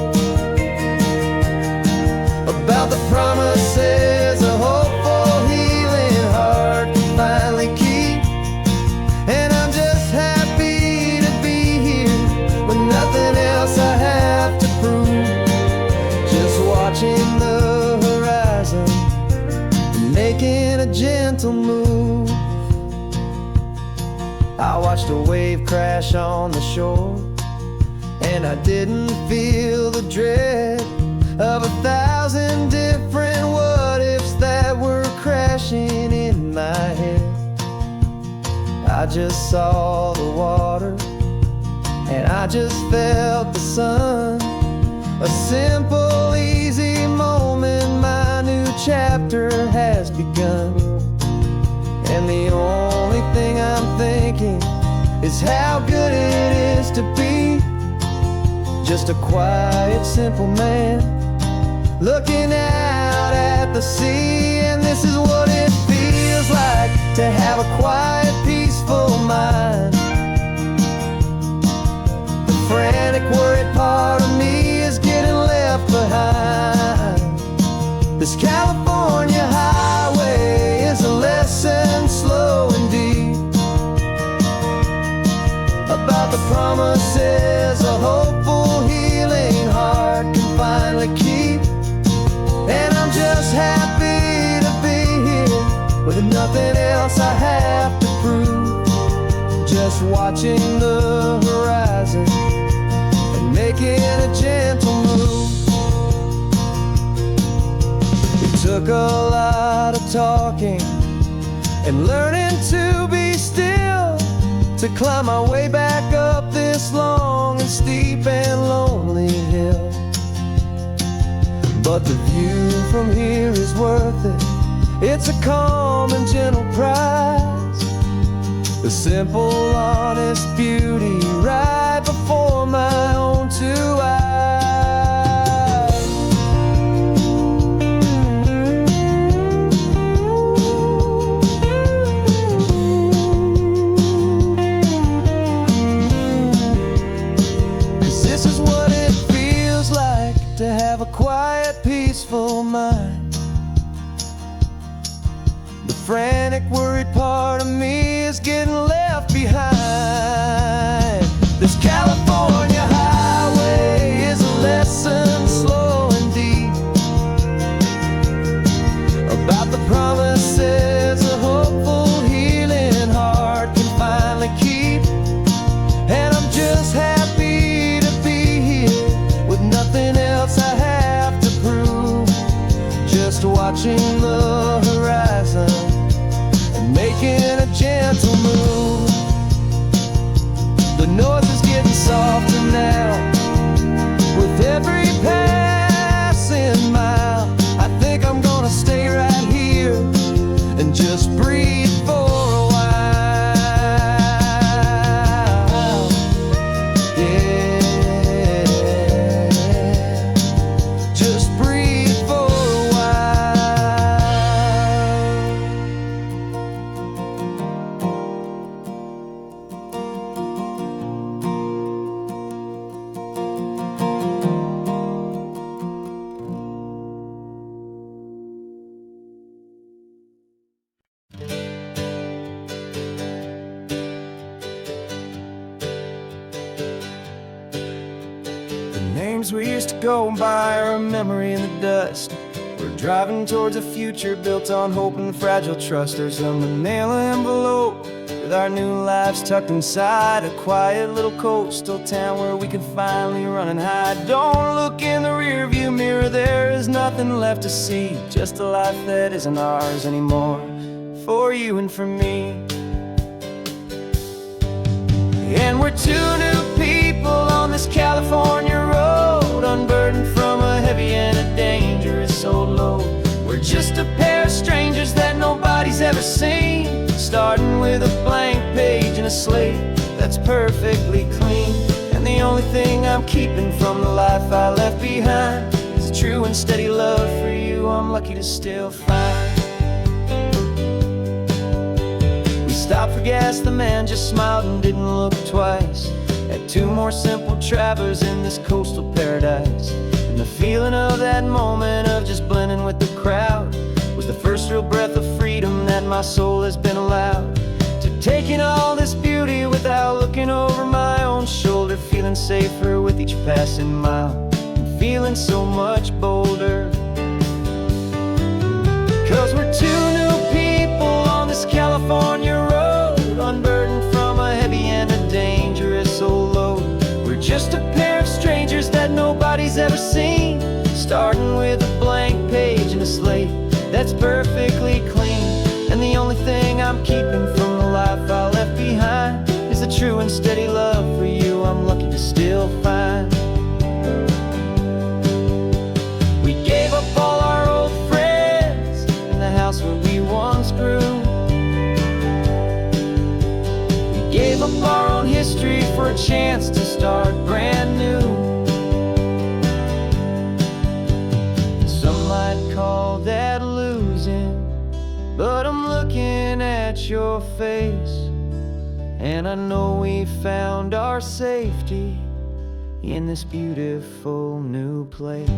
about the promises a hopeful, healing heart can finally keep. And I'm just happy to be here with nothing else I have to prove, just watching the horizon and making a gentle move. I watched a wave crash on the shore, and I didn't feel the dread of 1,000 different what-ifs that were crashing in my head. I just saw the water, and I just felt the sun. A simple, easy moment, my new chapter has begun. And the only thing I'm thinking is how good it is to be just a quiet, simple man looking out at the sea. And this is what it feels like to have a quiet, peaceful mind. The frantic, worried part of me is getting left behind. This California highway is a lesson slow and deep about the promises a hopeful, healing heart can finally keep. And I'm just happy to be here with nothing else I have to prove, just watching the horizon and making a gentle move. It took a lot of talking and learning to be still to climb my way back up this long and steep and lonely hill. But the view from here is worth it. It's a calm and gentle prize, the simple, honest beauty right before my own two eyes. 'Cause this is what it feels like to have a quiet, peaceful mind. The frantic, worried part of me is getting left behind. This California highway is a lesson slow and deep about the promises a hopeful, healing heart can finally keep. And I'm just happy to be here with nothing else I have to prove, just watching the horizon and making a gentle move. The noise is getting softer now with every passing mile. I think I'm gonna stay right here and just breathe for a while. Yeah, just breathe for a while. The names we used to go by are a memory in the dust. We're driving towards a future built on hope and fragile trust. There's a manila envelope with our new lives tucked inside, a quiet little coastal town where we can finally run and hide. Don't look in the rearview mirror, there is nothing left to see, just a life that isn't ours anymore, for you and for me. And we're two new people on this California road, unburdened from a heavy and a dangerous old load. We're just a pair of strangers that nobody's ever seen, starting with a blank page and a slate that's perfectly clean. And the only thing I'm keeping from the life I left behind is a true and steady love for you I'm lucky to still find. We stopped for gas, the man just smiled and didn't look twice. Had two more simple travelers in this coastal paradise. And the feeling of that moment of just blending with the crowd was the first real breath of freedom that my soul has been allowed to, taking all this beauty without looking over my own shoulder, feeling safer with each passing mile and feeling so much bolder. 'Cause we're two new people on this California road, unburdened from a seen. Starting with a blank page and a slate that's perfectly clean. And the only thing I'm keeping from the life I left behind is the true and steady love for you I'm lucky to still find. We gave up all our old friends in the house where we once grew. We gave up our own history for a chance to start brand new. Some might call that losing, but I'm looking at your face, and I know we found our safety in this beautiful new place.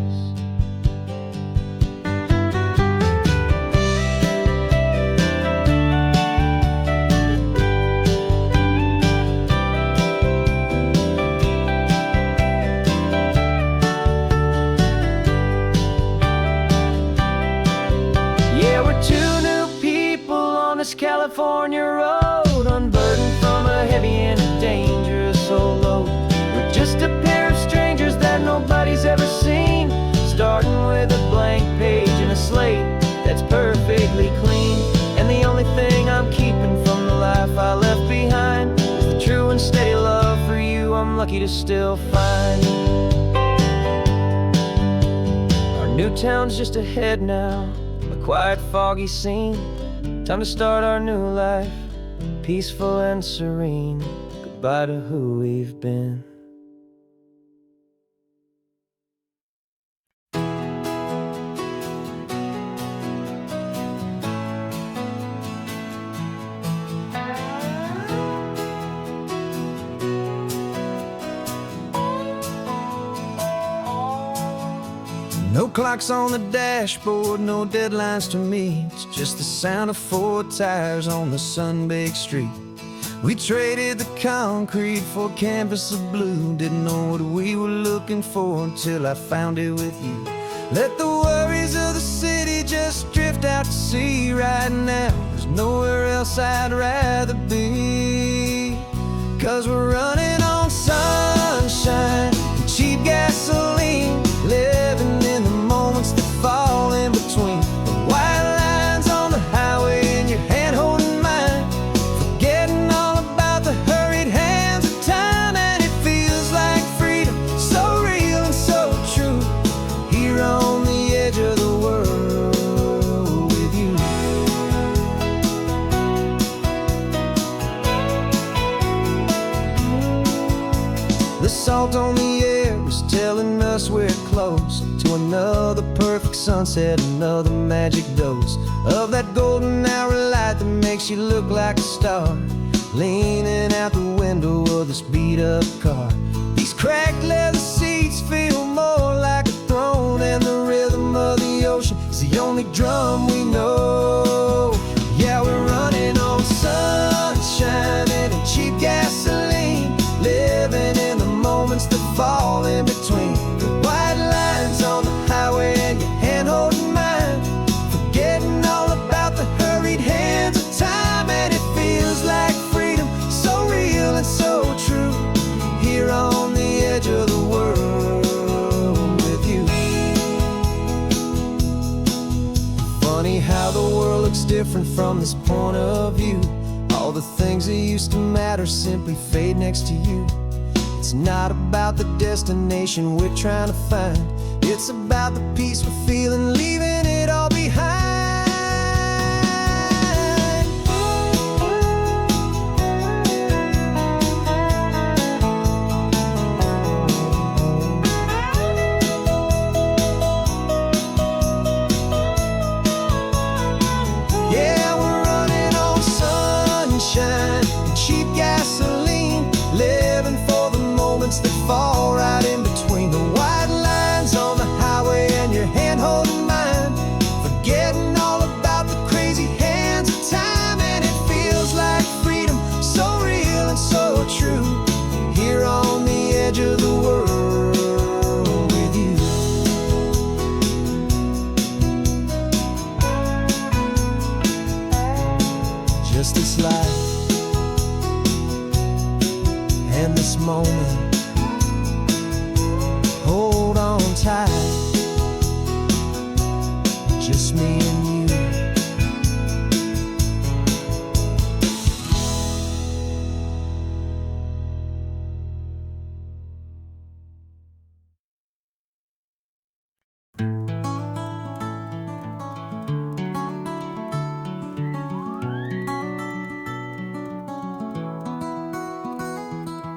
Yeah, we're two new people on this California road, unburdened from a heavy and a dangerous old load. We're just a pair of strangers that nobody's ever seen, starting with a blank page and a slate that's perfectly clean. And the only thing I'm keeping from the life I left behind is the true and steady love for you I'm lucky to still find. Our new town's just ahead now, a quiet, foggy scene. Time to start our new life, peaceful and serene. Goodbye to who we've been. No clocks on the dashboard, no deadlines to meet. It's just the sound of 4 tires on the sun-baked street. We traded the concrete for a canvas of blue. Didn't know what we were looking for until I found it with you. Let the worries of the city just drift out to sea right now. There's nowhere else I'd rather be, 'cause we're running on sunshine and cheap gasoline, living in the moments that fall in between. The white lines on the highway and your hand holding mine, forgetting all about the hurried hands of time. And it feels like freedom, so real and so true, here on the edge of the world with you. The salt on the air is telling us we're close to another perfect sunset, another magic dose of that golden hour light that makes you look like a star, leaning out the window of this beat-up car. These cracked leather seats feel more like a throne, and the rhythm of the ocean is the only drum we know. Yeah, we're running on sunshine and cheap gasoline, living in the moments that fall in between. The white lines on the highway and your hand holding mine, forgetting all about the hurried hands of time. And it feels like freedom, so real and so true, here on the edge of the world with you. Funny how the world looks different from this point of view. All the things that used to matter simply fade next to you. It's not about the destination we're trying to find, it's about the peace we're feeling, leaving it all behind. Yeah, we're running on sunshine and cheap gasoline, living for the moments that fall right in between. The white lines on the highway and your hand holding mine, forgetting all about the crazy hands of time. And it feels like freedom, so real and so true, here on the edge of the world with you. Just this life and this moment, hold on tide, just me and you.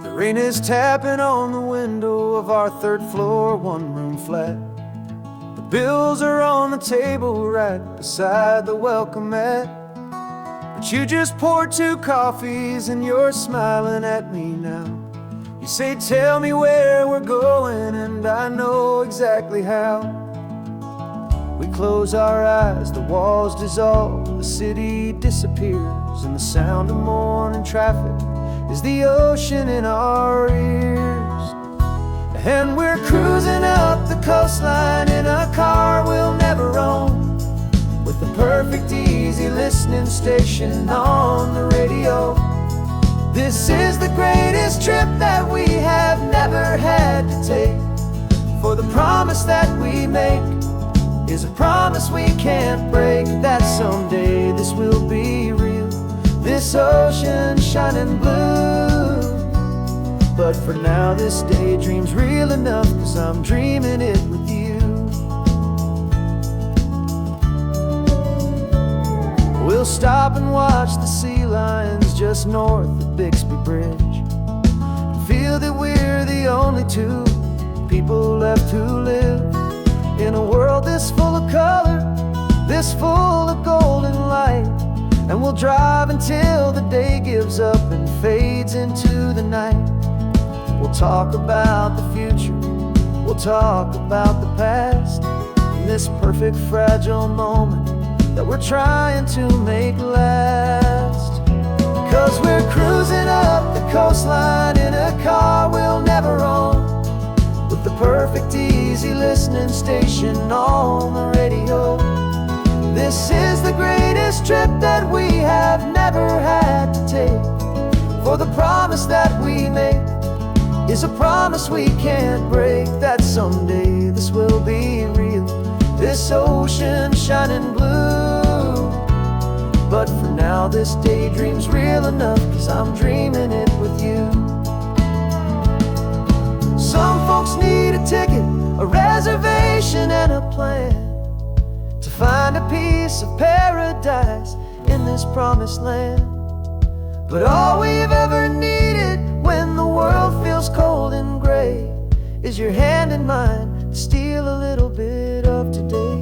The rain is tapping on the window of our third floor, one-room flat. The bills are on the table right beside the welcome mat. But you just poured 2 coffees and you're smiling at me now. You say, tell me where we're going, and I know exactly how. We close our eyes, the walls dissolve, the city disappears, and the sound of morning traffic is the ocean in our ears. And we're cruising up the coastline in a car we'll never own, with the perfect easy listening station on the radio. This is the greatest trip that we have never had to take, for the promise that we make is a promise we can't break, that someday this will be real, this ocean shining blue. But for now this daydream's real enough, 'cause I'm dreaming it with you. We'll stop and watch the sea lions just north of Bixby Bridge, and feel that we're the only 2 people left who live in a world this full of color, this full of golden light. And we'll drive until the day gives up and fades into the night. We'll talk about the future, we'll talk about the past, in this perfect fragile moment that we're trying to make last. 'Cause we're cruising up the coastline in a car we'll never own, with the perfect easy listening station on the radio. This is the greatest trip that we have never had to take, for the promise that we make is a promise we can't break, that someday this will be real, this ocean shining blue. But for now this daydream's real enough, 'cause I'm dreaming it with you. Some folks need a ticket, a reservation and a plan, to find a piece of paradise in this promised land. But all we've ever needed when the world feels cold and gray is your hand in mine to steal a little bit of today.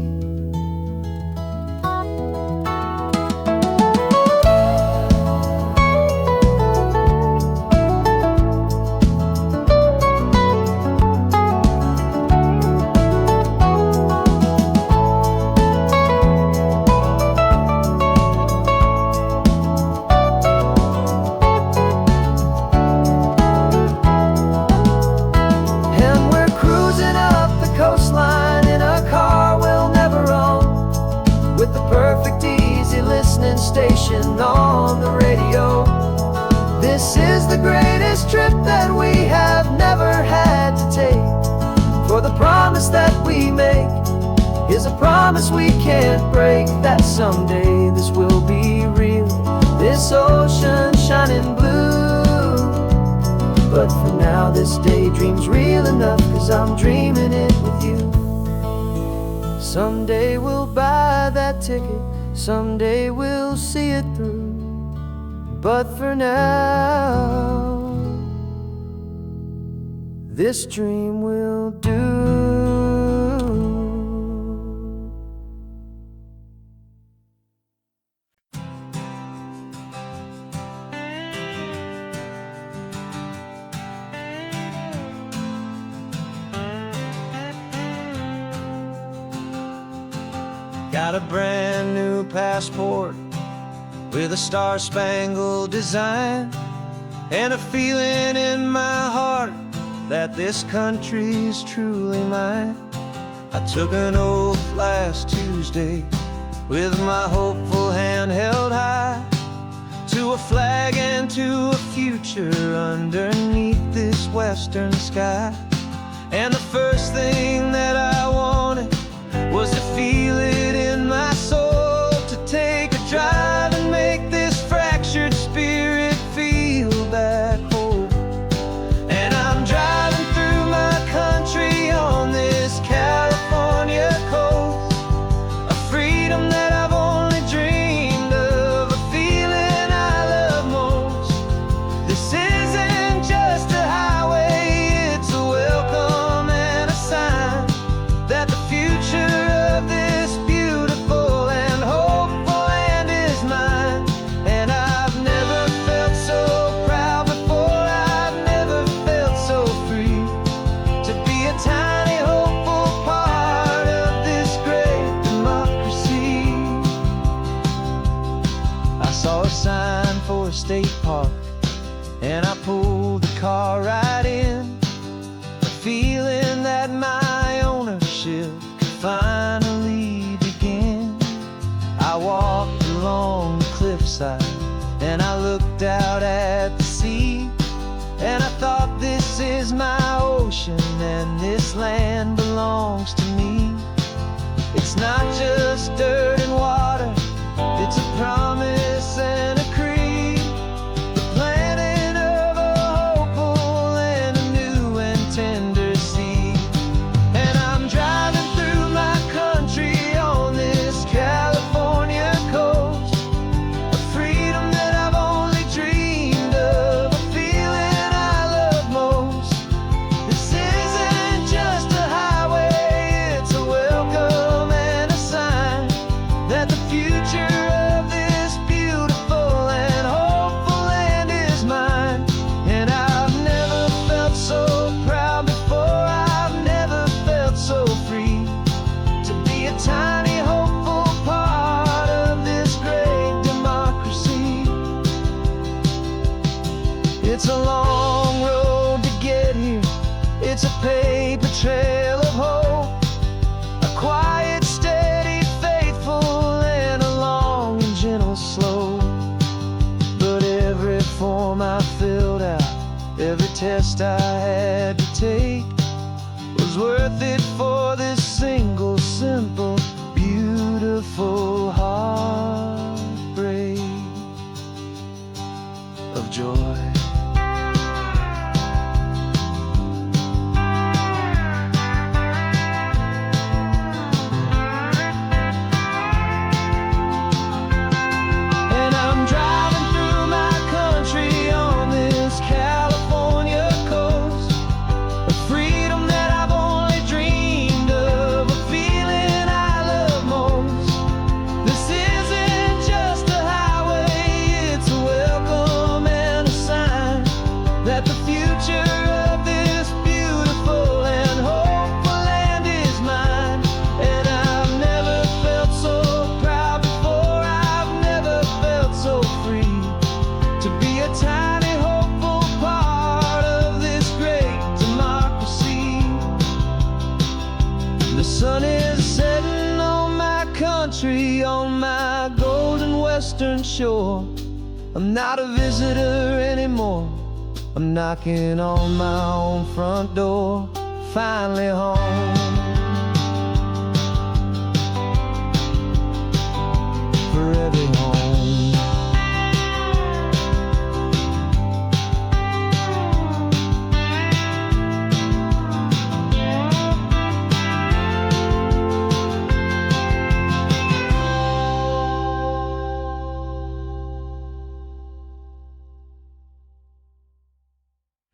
Station on the radio. This is the greatest trip that we have never had to take, for the promise that we make is a promise we can't break, that someday this will be real, this ocean shining blue. But for now this daydream's real enough, 'cause I'm dreaming it with you. Someday we'll buy that ticket, someday we'll see it through, but for now this dream will do. Got a brand new passport with a star-spangled design, and a feeling in my heart that this country's truly mine. I took an oath last Tuesday with my hopeful hand held high, to a flag and to a future underneath this western sky. And the first thing that I wanted was to feel it in my soul, to take a drive and make this fractured spirit feel back home. And I'm driving through my country on this California coast, a freedom that I've only dreamed of, a feeling I love most. This isn't just a highway, it's a welcome and a sign that the future of this beautiful and hopeful land is mine. And I've never felt so proud before, I've never felt so free, to be a tiny hopeful part of this great democracy. I saw a sign for a state park, and I pulled the car right in, feeling that my ownership could finally begin. I walked along the cliffside and I looked out at the sea, and I thought, this is my ocean and this land belongs to me. It's not just dirt and water, it's a promise and a creed, the planting of a hopeful and a new and tender seed. And I'm driving through my country on this California coast, a freedom that I've only dreamed of, a feeling I love most. This isn't just a highway, it's a welcome and a sign that the future of this beautiful and hopeful land is mine. And I've never felt so proud before, I've never felt so free, to be a tiny hopeful part of this great democracy. It's a long road to get here, it's a paper trail of hope, a quiet, steady, faithful, and a long and gentle slope. But every form I filled out, every test I had to take, was worth it for this single, simple, beautiful heartbreak of joy. And I'm driving through my country on this California coast, a freedom that I've only dreamed of, a feeling I love most. This isn't just a highway, it's a welcome and a sign that the future of this beautiful and hopeful land is mine. And I've never felt so proud before, I've never felt so free, to be a tiny hopeful part of this great democracy. The sun is setting on my country, on my golden western shore. I'm not a visitor anymore, I'm knocking on my own front door, finally home.